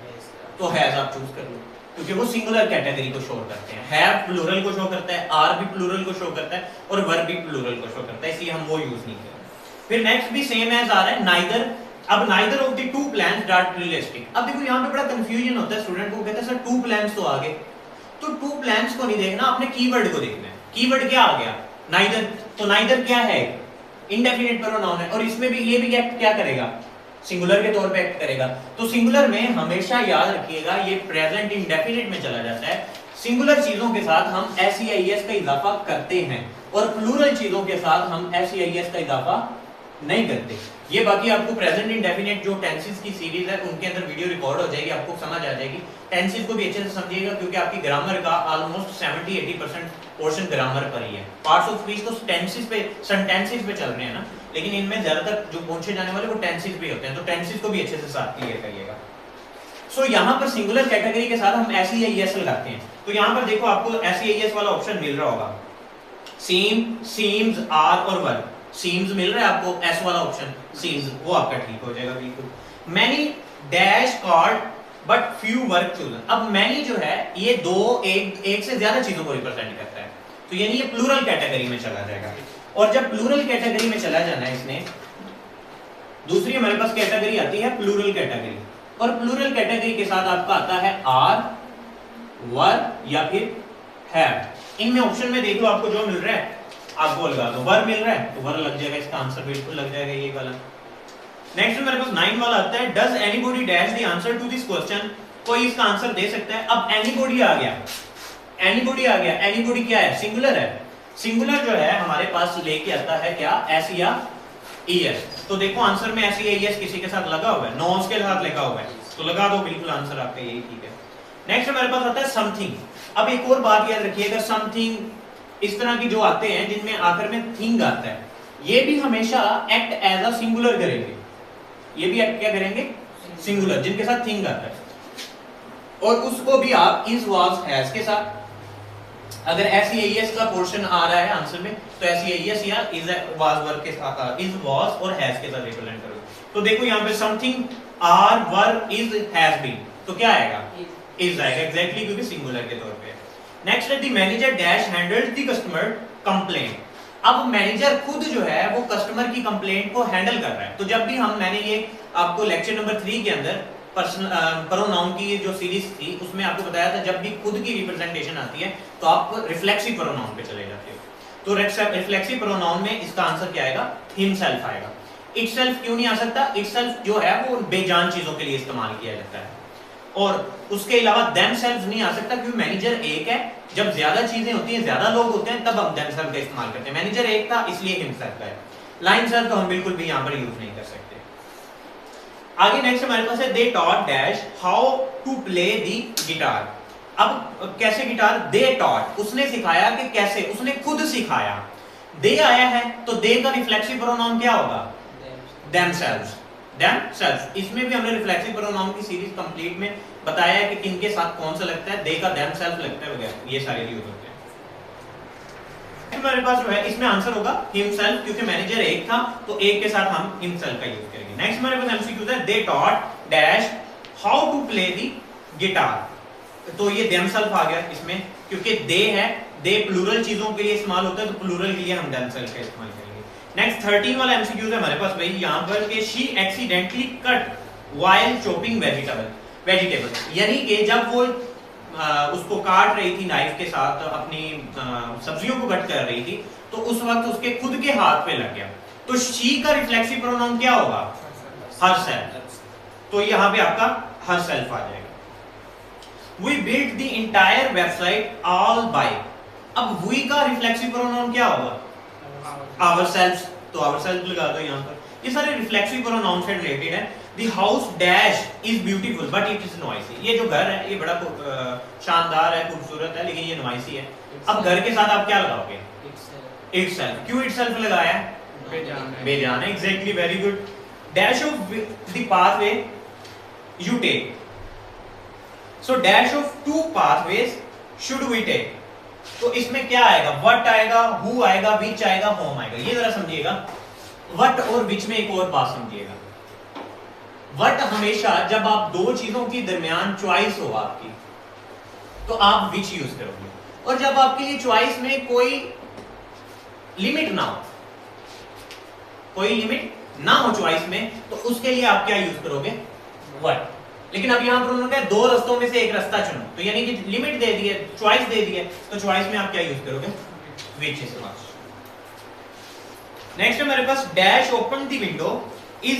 तो हैज आप चूज कर लो, क्योंकि वो सिंगुलर कैटेगरी को शो करते हैं। हैव प्लूरल को शो करता है, आर भी प्लूरल को शो करता है, और वर्ब भी प्लूरल को शो करता है, इसलिए हम वो यूज नहीं कर रहे। फिर नेक्स्ट भी सेम एज आ रहा है, नाइदर। अब neither of the two plans are realistic. अब देखो यहाँ पे बड़ा कंफ्यूजन होता है स्टूडेंट को, कहता है सर टू प्लान्स तो आ गए, तो टू प्लान्स को नहीं देखना, आपने कीवर्ड को देखना है। कीवर्ड क्या आ गया, नाइदर। तो नाइदर क्या है, इंडेफिनिट प्रोनाउन है, और इसमें भी ये भी एक्ट क्या करेगा, सिंगुलर के तौर पे एक्ट करेगा। तो सिंगुलर में हमेशा याद रखिएगा ये प्रेजेंट इंडेफिनिट में चला जाता है। सिंगुलर चीजों के साथ हम एस का इजाफा करते हैं, और प्लूरल चीजों के साथ हम एस का इजाफा नहीं करते। ये बाकी आपको प्रेजेंट इंडेफिनिट जो टेंसेस की सीरीज है उनके अंदर वीडियो रिकॉर्ड हो जाएगी, आपको समझ आ जाएगी। टेंसेस को भी अच्छे से समझिएगा क्योंकि आपकी ग्रामर का ऑलमोस्ट 70-80% पोर्शन ग्रामर पर ही है। पार्ट्स ऑफ स्पीच तो टेंसेस पे सेंटेंसेस पे चल रहे हैं ना, लेकिन इनमें ज्यादातर जो पूछे जाने वाले वो टेंसेस भी होते हैं, तो टेंसेस को भी अच्छे से साथ क्लियर करिएगा। सो यहाँ पर सिंगुलर कैटेगरी के साथ हम ऐसे या एस लगाते हैं, तो यहाँ पर देखो आपको ऐसे एस वाला ऑप्शन मिल रहा होगा, सीम, सीम्स, आर और वर। सीम्स मिल रहा है आपको, एस वाला ऑप्शन सीम्स, वो आपका ठीक हो जाएगा बिल्कुल। Many dash card but few work chosen. अब मैनी जो है ये दो एक से ज्यादा चीजों को रिप्रेजेंट करता है, तो यानी ये प्लूरल कैटेगरी में चला जाएगा। और जब प्लूरल कैटेगरी में चला जाना है इसने, दूसरी हमारे पास कैटेगरी आती है प्लूरल कैटेगरी, और प्लूरल कैटेगरी के साथ आपका आता है आर, वर या फिर हैव। इनमें ऑप्शन में देख लो आपको जो मिल रहा है आपको लगा दो। वर मिल रहा है तो वर लग जाएगा, इसका आंसर बिल्कुल लग जाएगा ये वाला। नेक्स्ट मेरे पास 9 वाला आता है, does anybody dash the answer to this question. कोई इसका आंसर दे सकता है। अब एनीबॉडी आ गया, एनीबॉडी आ गया। एनीबॉडी क्या है? सिंगुलर है। सिंगुलर जो है हमारे पास लेके आता है क्या? एस या ईएस। तो देखो आंसर में एस या ईएस किसी के साथ लगा हुआ है, नोस के साथ लगा हुआ है, तो लगा दो, बिल्कुल आंसर आपका यही ठीक है। नेक्स्ट हमारे पास आता है समथिंग। अब एक और बात याद रखिएगा, समथिंग इस तरह की जो आते हैं जिनमें आखिर में थिंग आता है, ये भी हमेशा एक्ट एज अ सिंगुलर करेंगे। ये भी एक्ट क्या करेंगे? सिंगुलर, जिनके साथ थिंग आता है। और उसको भी आप इज, वाज, हैज के साथ, अगर एस या ईएस का पोर्शन आ रहा है आंसर में तो एस या ईएस या इज, वाज, वर के साथ, इज, वाज और हैज के साथ रिप्रेजेंट करो। तो देखो यहाँ पे something, are, were, is, has been, तो क्या आएगा? इज आएगा एग्जैक्टली, क्योंकि सिंगुलर के तौर पे। नेक्स्ट है the manager dash handles the customer complaint. अब मैनेजर खुद जो है वो कस्टमर की कंप्लेंट को हैंडल कर रहा है। तो जब भी मैंने ये आपको लेक्चर नंबर 3 के अंदर प्रोनाउन की जो सीरीज थी उसमें आपको बताया था, जब भी खुद की रिप्रेजेंटेशन आती है तो आप रिफ्लेक्सिव प्रोनाउन पे चले जाते हो। तो रिफ्लेक्सिव प्रोनाउन में इसका आंसर क्या आएगा? हिमसेल्फ आएगा। इटसेल्फ क्यों नहीं आ सकता? इटसेल्फ जो है वो बेजान चीजों के लिए इस्तेमाल किया जाता है, और उसके अलावा themselves नहीं आ सकता क्योंकि मैनेजर एक है। जब ज्यादा चीजें होती हैं, ज्यादा लोग होते हैं, तब हम themselves का इस्तेमाल करते हैं। मैनेजर एक था इसलिए himself का है। लाइन सेल्फ तो हम बिल्कुल भी यहाँ पर यूज नहीं कर सकते। आगे नेक्स्ट हमारे पास है they taught dash how to play the guitar। अब कैसे गिटार? they taught, उसने सिखाया कि कैसे, उसने खुद सिखाया। they आया है तो they का रिफ्लेक्सिव प्रोनाउन क्या होगा? themselves, themselves। इसमें भी हमने रिफ्लेक्सिव प्रोनाउन की सीरीज कंप्लीट में बताया है कि किनके साथ कौन सा लगता है, they का themselves लगता है वगैरह, ये सारे यूज होते हैं। हमारे पास जो है इसमें आंसर होगा himself, क्योंकि मैनेजर एक था तो एक के साथ हम himself का यूज करेंगे। नेक्स्ट हमारे पास एमसीक्यू है, they taught dash how to play the guitar। तो ये themselves आ गया इसमें, क्योंकि they है, they प्लूरल चीजों के लिए इस्तेमाल होता है, तो प्लूरल के लिए हम themselves का इस्तेमाल करेंगे। नेक्स्ट 13 वाला एमसीक्यू है हमारे पास वही यहाँ पर कि she accidentally cut while chopping vegetable, यानी कि जब वो उसको काट रही थी नाइफ के साथ, अपनी सब्जियों को कट कर रही थी, तो उस वक्त उसके खुद के हाथ पे लग गया। तो she का रिफ्लेक्सिव प्रोनाउन क्या होगा? herself। तो यहाँ पे आपका herself आ जाएगा। We built the entire website all by। अब we का रिफ्लेक्सिव प्रोनाउन क्या होगा? ourselves, तो ourselves लगा दो यहाँ पर। ये सारे रिफ्लेक्सिव प्रोनाउन से रिलेटेड है। The house dash is beautiful but it is noisy। ये जो घर है ये बड़ा शानदार है, खूबसूरत है, लेकिन ये नॉइसी है। अब घर के साथ आप क्या लगाओगे? itself। क्यों itself लगाया? बेजान है, exactly, very good. dash of the pathway you take। so dash of two pathways should we take। तो इसमें क्या आएगा? what आएगा, who आएगा, which आएगा, whom आएगा। ये जरा समझिएगा। what और which में एक और बात समझिएगा। what हमेशा जब आप दो चीजों की दरमियान चॉइस हो आपकी, तो आप which यूज करोगे, और जब आपके लिए चॉइस में कोई लिमिट ना हो, कोई लिमिट ना हो चॉइस में, तो उसके लिए आप क्या यूज करोगे? what। लेकिन अब यहाँ पर उन्होंने कहा दो रास्तों में से एक रास्ता चुनो, तो यानी कि लिमिट दे दी है, चॉइस दे दी है, तो चॉइस में आप क्या यूज करोगे? which इस्तेमाल। नेक्स्ट हमारे पास dash open the window it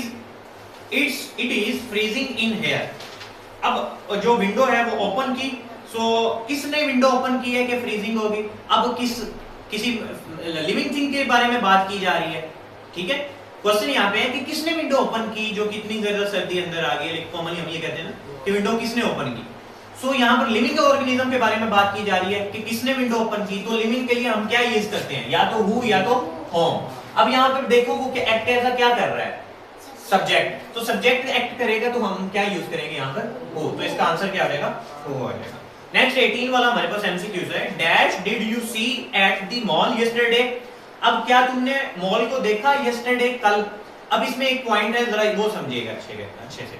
is freezing in here. अब जो विंडो है वो ओपन की, सो किसने विंडो ओपन की है कि फ्रीजिंग होगी? अब किसी लिविंग थिंग के बारे में बात की जा रही है, ठीक है? क्वेश्चन यहाँ पे है कि किसने विंडो ओपन की जो कितनी ज्यादा सर्दी अंदर आ गई, कॉमनली हम ये कहते हैं ना कि विंडो किसने ओपन की। सो यहाँ पर लिविंग ऑर्गेनिज्म के बारे में बात की जा रही है कि किसने विंडो ओपन की। तो लिविंग के लिए हम क्या यूज करते हैं, या तो हु या तो होम। अब यहाँ पर देखो वो एक्ट ऐसा क्या कर रहा है, सब्जेक्ट। तो सब्जेक्ट एक्ट करेगा तो हम क्या यूज करेंगे यहाँ पर, हु। तो इसका आंसर क्या आ जाएगा, हु आ जाएगा। नेक्स्ट 18 वाला हमारे पास एमसीक्यूज है। Dash did you see at the mall yesterday. अब क्या तुमने मॉल को देखा यस्टरडे, कल। अब इसमें एक पॉइंट है, जरा वो समझिएगा अच्छे से।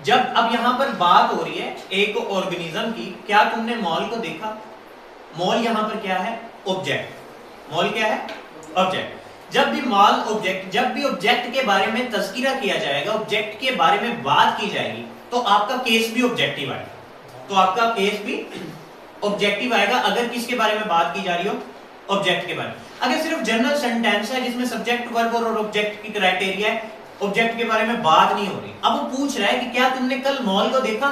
जब अब यहां पर बात हो रही है एक ऑर्गेनिज्म की, क्या तुमने मॉल को देखा। मॉल यहां पर क्या है, ऑब्जेक्ट। मॉल क्या है, ऑब्जेक्ट। जब भी मॉल ऑब्जेक्ट, जब भी ऑब्जेक्ट के बारे में तस्कीरा किया जाएगा, ऑब्जेक्ट के बारे में बात की जाएगी, तो आपका केस भी ऑब्जेक्टिव आएगा। तो आपका केस भी ऑब्जेक्टिव आएगा अगर किसके बारे में बात की जा रही हो, ऑब्जेक्ट के बारे में। अगर सिर्फ जनरल सेंटेंस है जिसमें सब्जेक्ट वर्ब और ऑब्जेक्ट की क्राइटेरिया है, ऑब्जेक्ट के बारे में बात नहीं हो रही। अब वो पूछ रहा है कि क्या तुमने कल मॉल को देखा,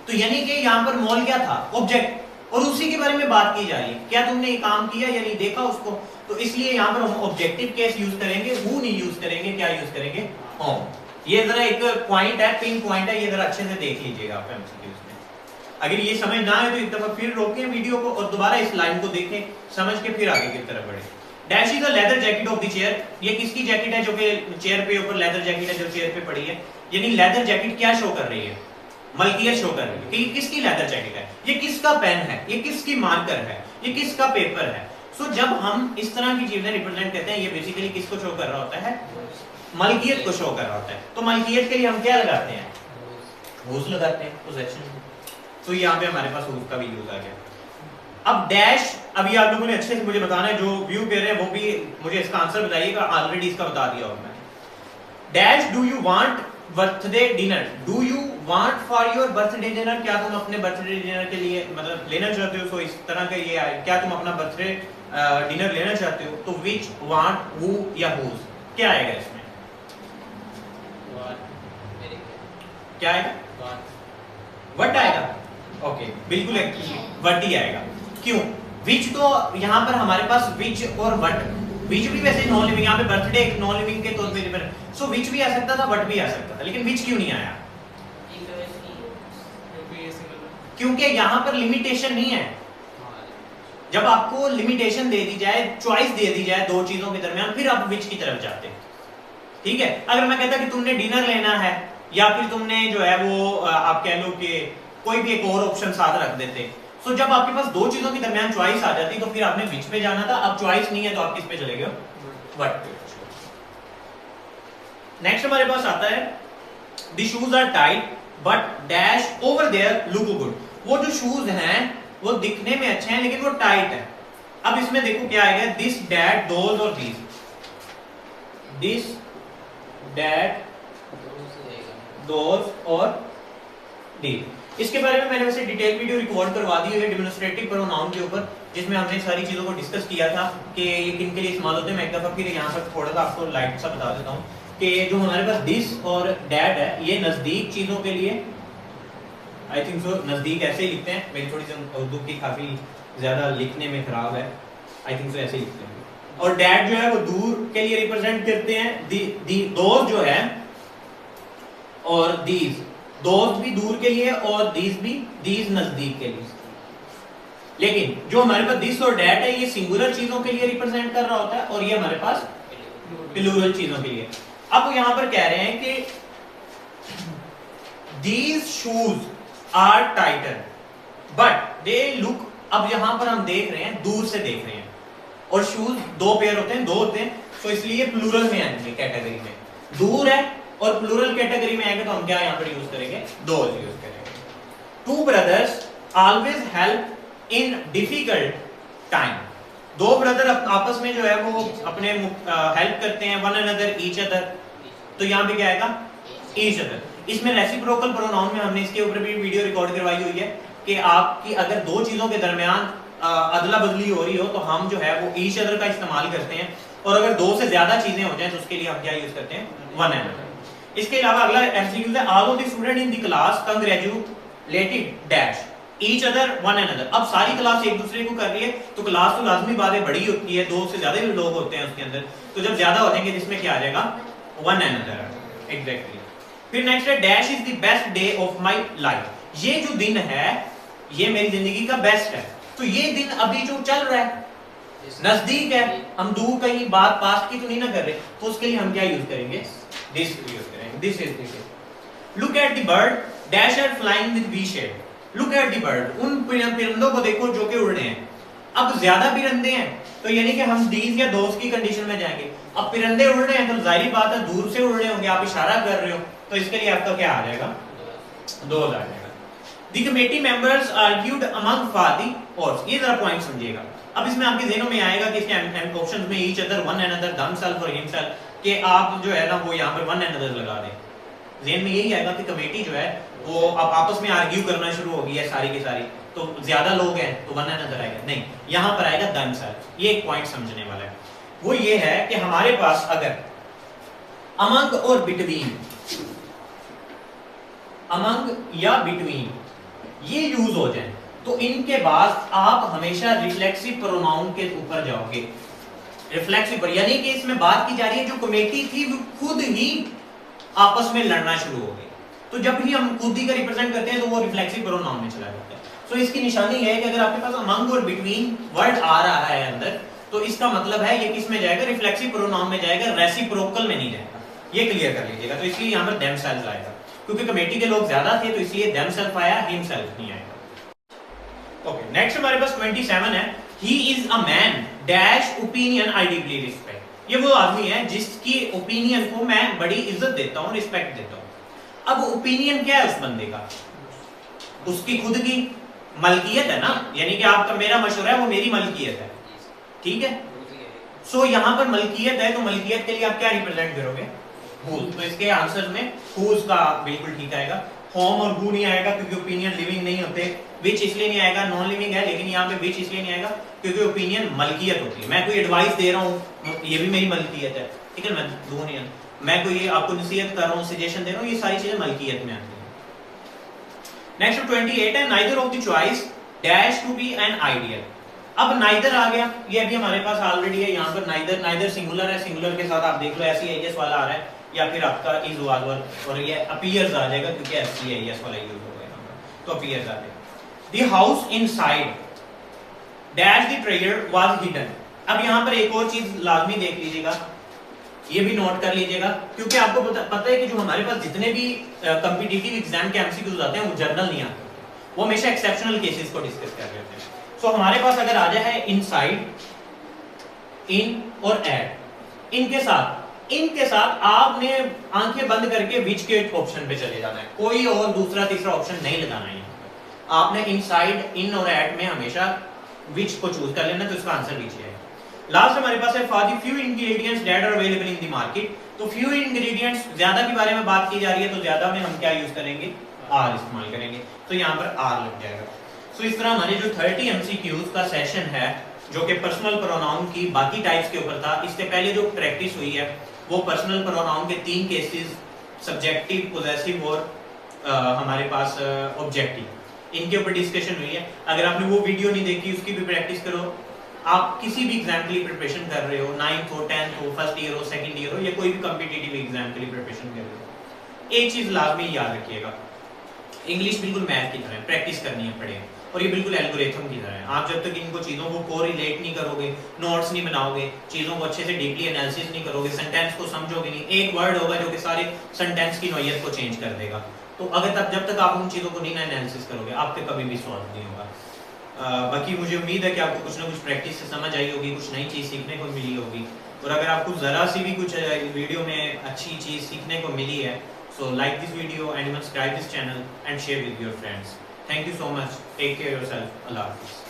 तो यानी कि यहां पर मॉल क्या था, ऑब्जेक्ट, और उसी के बारे में बात की जा रही है। क्या तुमने ये काम किया या नहीं देखा उसको, तो इसलिए यहां पर हम ऑब्जेक्टिव केस यूज करेंगे, हु नहीं यूज करेंगे, क्या यूज करेंगे, होम। ये जरा एक पॉइंट है, पिन पॉइंट है, ये जरा अच्छे से देख लीजिएगा आप एमसीक्यूज में। अगर ये समझ ना आए तो एक दफा फिर रोकें वीडियो को और दोबारा इस लाइन को देखें, समझ के फिर आगे की तरफ बढ़े। Dash is the leather jacket of the chair. ये किसकी जैकेट है जो कि चेयर पे ऊपर लेदर जैकेट है जो चेयर पे पड़ी है। यानी लेदर जैकेट क्या शो कर रही है, मलकियत शो कर रही है कि ये किसकी लेदर जैकेट है, ये किसका पेन है, ये किसकी मार्कर है, ये किसका पेपर है। सो जब हम इस तरह की चीजें रिप्रेजेंट करते हैं, ये बेसिकली किसको शो कर रहा होता है, मलकियत को शो कर रहा होता है। तो मलकियत के लिए हम क्या लगाते हैं, हुज लगाते हैं, पोजेशन। तो यहाँ पे हमारे पास हुज का भी यूज आ गया। अब डैश, अभी आप लोगों ने अच्छे से मुझे बताना है, जो व्यू कर रहे हैं वो भी मुझे इसका आंसर बताइएगा, ऑलरेडी इसका बता दिया और मैं। Dash do you want birthday dinner. Do you want for your birthday dinner, क्या तुम अपने बर्थडे डिनर के लिए मतलब लेना चाहते हो। सो इस तरह का ये आए, क्या तुम अपना बर्थडे डिनर लेना चाहते हो। तो विच, वांट, हु या हुज, क्या आएगा इसमें, क्या आएगा, व्हाट आएगा। ओके, बिल्कुल व्हाट ही आएगा। क्यों, विच तो यहां पर हमारे पास विच और व्हाट, विच भी वैसे नॉन लिविंग, यहां पे बर्थडे एक नॉन लिविंग के तौर पे, सो विच भी आ सकता था, व्हाट भी आ सकता था, लेकिन विच क्यों नहीं आया, क्योंकि यहां पर लिमिटेशन नहीं है। जब आपको लिमिटेशन दे दी जाए, चॉइस दे दी जाए दो चीजों के दरमियान, फिर आप विच की तरफ जाते हैं। ठीक है, अगर मैं कहता कि तुमने डिनर लेना है, या फिर तुमने जो है वो आप कह लो कि कोई भी एक और ऑप्शन साथ रख देते। सो जब आपके पास दो चीजों के दरमियान चॉइस आ जाती तो फिर आपने विच पे जाना था। अब चॉइस नहीं है तो आप किस पे चले गए, व्हाट पे। नेक्स्ट हमारे पास आता है the shoes are tight but dash over there look good. वो जो शूज हैं वो दिखने में अच्छे हैं लेकिन वो टाइट है। अब इसमें देखो क्या आएगा, दिस डैट दोज और दीज, दिस डैट दोज और दीज। इसके बारे में मैंने वैसे डिटेल वीडियो रिकॉर्ड करवा दी है डेमोन्स्ट्रेटिव प्रोनाउन के ऊपर, जिसमें हमने सारी चीजों को डिस्कस किया था कि ये किन के लिए इस्तेमाल होते हैं। मैं एक दफा फिर यहाँ पर थोड़ा सा आपको लाइट सा बता देता हूँ कि जो हमारे पास दिस और डैट है, ये नजदीक चीजों के लिए, आई थिंक सो नजदीक ऐसे ही लिखते हैं। मेरी थोड़ी सी उर्दू की काफी ज्यादा लिखने में खराब है, आई थिंक सो ऐसे ही लिखते हैं। और डैट जो है वो दूर के लिए रिप्रेजेंट करते हैं, दोज जो है और दीज, दोज भी दूर के लिए और दीज भी, दीज नजदीक के लिए। लेकिन जो हमारे पास दिस और डैट है ये सिंगुलर चीजों के लिए रिप्रेजेंट कर रहा होता है और ये हमारे पास प्लूरल चीजों के लिए। अब वो यहां पर कह रहे हैं कि these shoes are tighter but they look, अब यहां पर हम देख रहे हैं, दूर से देख रहे हैं, और शूज दो पेयर होते हैं, दो होते हैं, तो इसलिए प्लूरल में आएंगे कैटेगरी में। दूर है और प्लूरल कैटेगरी में आएगा तो हम क्या यहां पर यूज करेंगे, दोज यूज करेंगे। Two brothers always help in difficult time. दो ब्रदर आपस में जो है वो अपने हेल्प करते हैं, वन अनदर, ईच अदर। तो यहां पे क्या आएगा, ईच अदर। इसमें रेसिप्रोकल प्रोनाउन में हमने इसके ऊपर भी वीडियो रिकॉर्ड करवाई हुई है कि आपकी अगर दो चीजों के दरमियान अदला बदली हो रही हो तो हम जो है वो ईच अदर का इस्तेमाल करते हैं, और अगर दो से ज्यादा चीजें हो जाए तो उसके लिए हम क्या यूज करते हैं, वन अनदर। इसके अलावा अगला एमसीक्यू है, all of the student in the class congratulated dash. Each other one and other. अब सारी क्लास एक दूसरे को कर रही है तो क्लास तो लाजमी बात है बड़ी होती है, 2 से ज्यादा भी लोग होते हैं उसके अंदर, तो जब ज्यादा हो जाएंगे जिसमें क्या आ जाएगा वन एंड अदर। एग्जैक्टली। फिर नेक्स्ट है dash is the best day of my life. ये जो दिन है ये मेरी जिंदगी का बेस्ट है। तो ये दिन अभी जो चल रहा है नजदीक है, हम दूर कहीं बात पास्ट की तो नहीं ना कर रहे, तो उसके लिए हम क्या यूज करेंगे, दिस यूज करेंगे। This is this. Look at the bird dash are flying with V shape. Look at the bird, उन परिंदों को देखो जो कि उड़ रहे हैं। अब ज्यादा परिंदे हैं तो यानी कि हम दीज या दोस्त की कंडीशन में जाएंगे। अब परिंदे उड़ रहे हैं तो जाहिर बात है दूर से उड़ रहे होंगे, आप इशारा कर रहे हो, तो इसके लिए आपका क्या आ जाएगा, दोस्त आ जाएगा। The committee members argued among for the horse। ये जरा पॉइंट समझिएगा। अब इसमें आपके ज़हनों में आएगा कि इसके ऑप्शंस में each other, one another, themselves और himself कि आप जो है ना वो यहाँ पर one another लगा दें। ज़हन में यही आएगा कि कमेटी जो है वो अब आपस में आर्ग्यू करना शुरू हो गई है सारी की सारी, तो ज्यादा लोग हैं तो one another आएगा, नहीं यहाँ पर आएगा themselves। ये एक पॉइंट समझने वाला है। वो ये है कि हमारे पास अगर among और between, among या between ये यूज हो जाए तो इनके बाद आप हमेशा रिफ्लेक्सिव प्रोनाउन के ऊपर जाओगे। रिफ्लेक्सिव पर यानी कि इसमें बात की जा रही है जो कमेटी थी वो खुद ही आपस में लड़ना शुरू हो गई, तो जब भी हम खुद ही का रिप्रेजेंट करते हैं तो वो रिफ्लेक्सिव प्रोनाउन में चला जाता है। सो इसकी निशानी है कि अगर आपके पास अमंग और बिटवीन वर्ड आ रहा है अंदर तो इसका मतलब है ये किस में जाएगा, रिफ्लेक्सिव प्रोनाउन में जाएगा, रेसिप्रोकल में नहीं जाएगा। ये क्लियर कर लीजिएगा। तो इसलिए यहाँ पर देमसेल्व्स आएगा, क्योंकि कमेटी के लोग ज्यादा थे तो इसलिए देमसेल्फ आया, हिमसेल्फ नहीं आएगा। ओके, नेक्स्ट हमारे पास 27 है। He is a man dash opinion I deeply respect. ये वो आदमी है जिसकी ओपिनियन को मैं बड़ी इज्जत देता हूँ, रिस्पेक्ट देता हूँ। अब ओपिनियन क्या है उस बंदे का, उसकी खुद की मलकियत है ना, यानी कि आपका मेरा मशवरा है वो मेरी मलकियत है, ठीक है। सो यहाँ पर मलकियत है तो मलकियत के लिए आप क्या रिप्रेजेंट करोगे, हु। तो इसके आंसर में हुज का बिल्कुल ठीक आएगा। होम और हु नहीं आएगा क्योंकि ओपिनियन लिविंग नहीं होते। विच इसलिए नहीं आएगा, नॉन लिविंग है, लेकिन यहाँ पे विच इसलिए नहीं आएगा क्योंकि ओपिनियन मलकियत होती है। मैं कोई एडवाइस दे रहा हूँ ये भी मेरी मलकियत है, ठीक है, मैं दो नहीं, मैं कोई आपको नसीहत कर रहा हूँ, सजेशन दे रहा हूँ, ये सारी चीजें मलकियत में आती है। नेक्स्ट 28 है neither of the choice dash to be an ideal. अब नाइदर आ गया, ये अभी हमारे पास ऑलरेडी है। यहाँ पर नाइदर, नाइदर सिंगुलर है, सिंगुलर के साथ आप देख लो एस वाला आ रहा है या फिर आपका इज वाला, और ये अपीयर्स आ जाएगा क्योंकि एस वाला यूज हो गया, तो अपीयर्स आ जाएगा। The house inside dash the treasure was hidden. अब यहाँ पर एक और चीज लाजमी देख लीजिएगा, ये भी नोट कर लीजिएगा, क्योंकि आपको पता है कि जो हमारे पास जितने भी कॉम्पिटिटिव एग्जाम के एमसीक्यूज आते हैं वो जर्नल नहीं आते, वो हमेशा एक्सेप्शनल केसेस को डिस्कस कर रहे होते हैं। सो हमारे पास अगर आ जाए इनसाइड, इन और एट, इनके साथ आपने आंखें बंद करके विच के ऑप्शन पे चले जाना है, कोई और दूसरा तीसरा ऑप्शन नहीं लगाना है। आपने इनसाइड, इन और एट में हमेशा विच को चूज कर लेना, तो इसका आंसर विच है। लास्ट हमारे पास है for the few ingredients that are available in the market. तो फ्यू इंग्रेडिएंट्स, ज्यादा के बारे में बात की जा रही है, तो ज्यादा में हम क्या यूज करेंगे, आर इस्तेमाल करेंगे, तो यहाँ पर आर लग जाएगा। सो इस तरह हमारे जो 30 MCQs का सेशन है जो कि पर्सनल प्रोनाउन की बाकी टाइप्स के ऊपर था, इससे पहले जो प्रैक्टिस हुई है वो पर्सनल प्रोनाउन के 3 केसेस, सब्जेक्टिव, पोजेसिव और हमारे पास ऑब्जेक्टिव, इनके ऊपर डिस्कशन हुई है। अगर आपने वो वीडियो नहीं देखी उसकी भी प्रैक्टिस करो। आप किसी भी एग्जाम के लिए प्रिपरेशन कर रहे हो, 9th हो, 10th हो, फर्स्ट ईयर हो, सेकंड ईयर हो, या कोई भी कॉम्पिटिटिव एग्जाम के लिए प्रिपरेशन कर रहे हो, एक चीज लाजमी याद रखिएगा, इंग्लिश बिल्कुल मैथ की तरह प्रैक्टिस करनी है, पढ़े, और ये बिल्कुल एल्गोरिथम की तरह है। आप जब तक इनको चीजों को कोरिलेट नहीं करोगे, नोट्स नहीं बनाओगे, चीजों को अच्छे से डीपली एनालिसिस नहीं करोगे, सेंटेंस को समझोगे नहीं, एक वर्ड होगा जो कि सारे सेंटेंस की नोयत को चेंज कर देगा, तो अगर तक जब तक आप उन चीजों को नहीं ना एनालिसिस करोगे आपके कभी भी सॉल्व नहीं होगा। बाकी मुझे उम्मीद है कि आपको कुछ ना कुछ प्रैक्टिस से समझ आई होगी, कुछ नई चीज सीखने को मिली होगी, और अगर आपको जरा सी भी कुछ वीडियो में अच्छी चीज सीखने को मिली है, so like this video and subscribe this channel and share with your friends. Thank you so much. Take care of yourself. Allah Hafiz.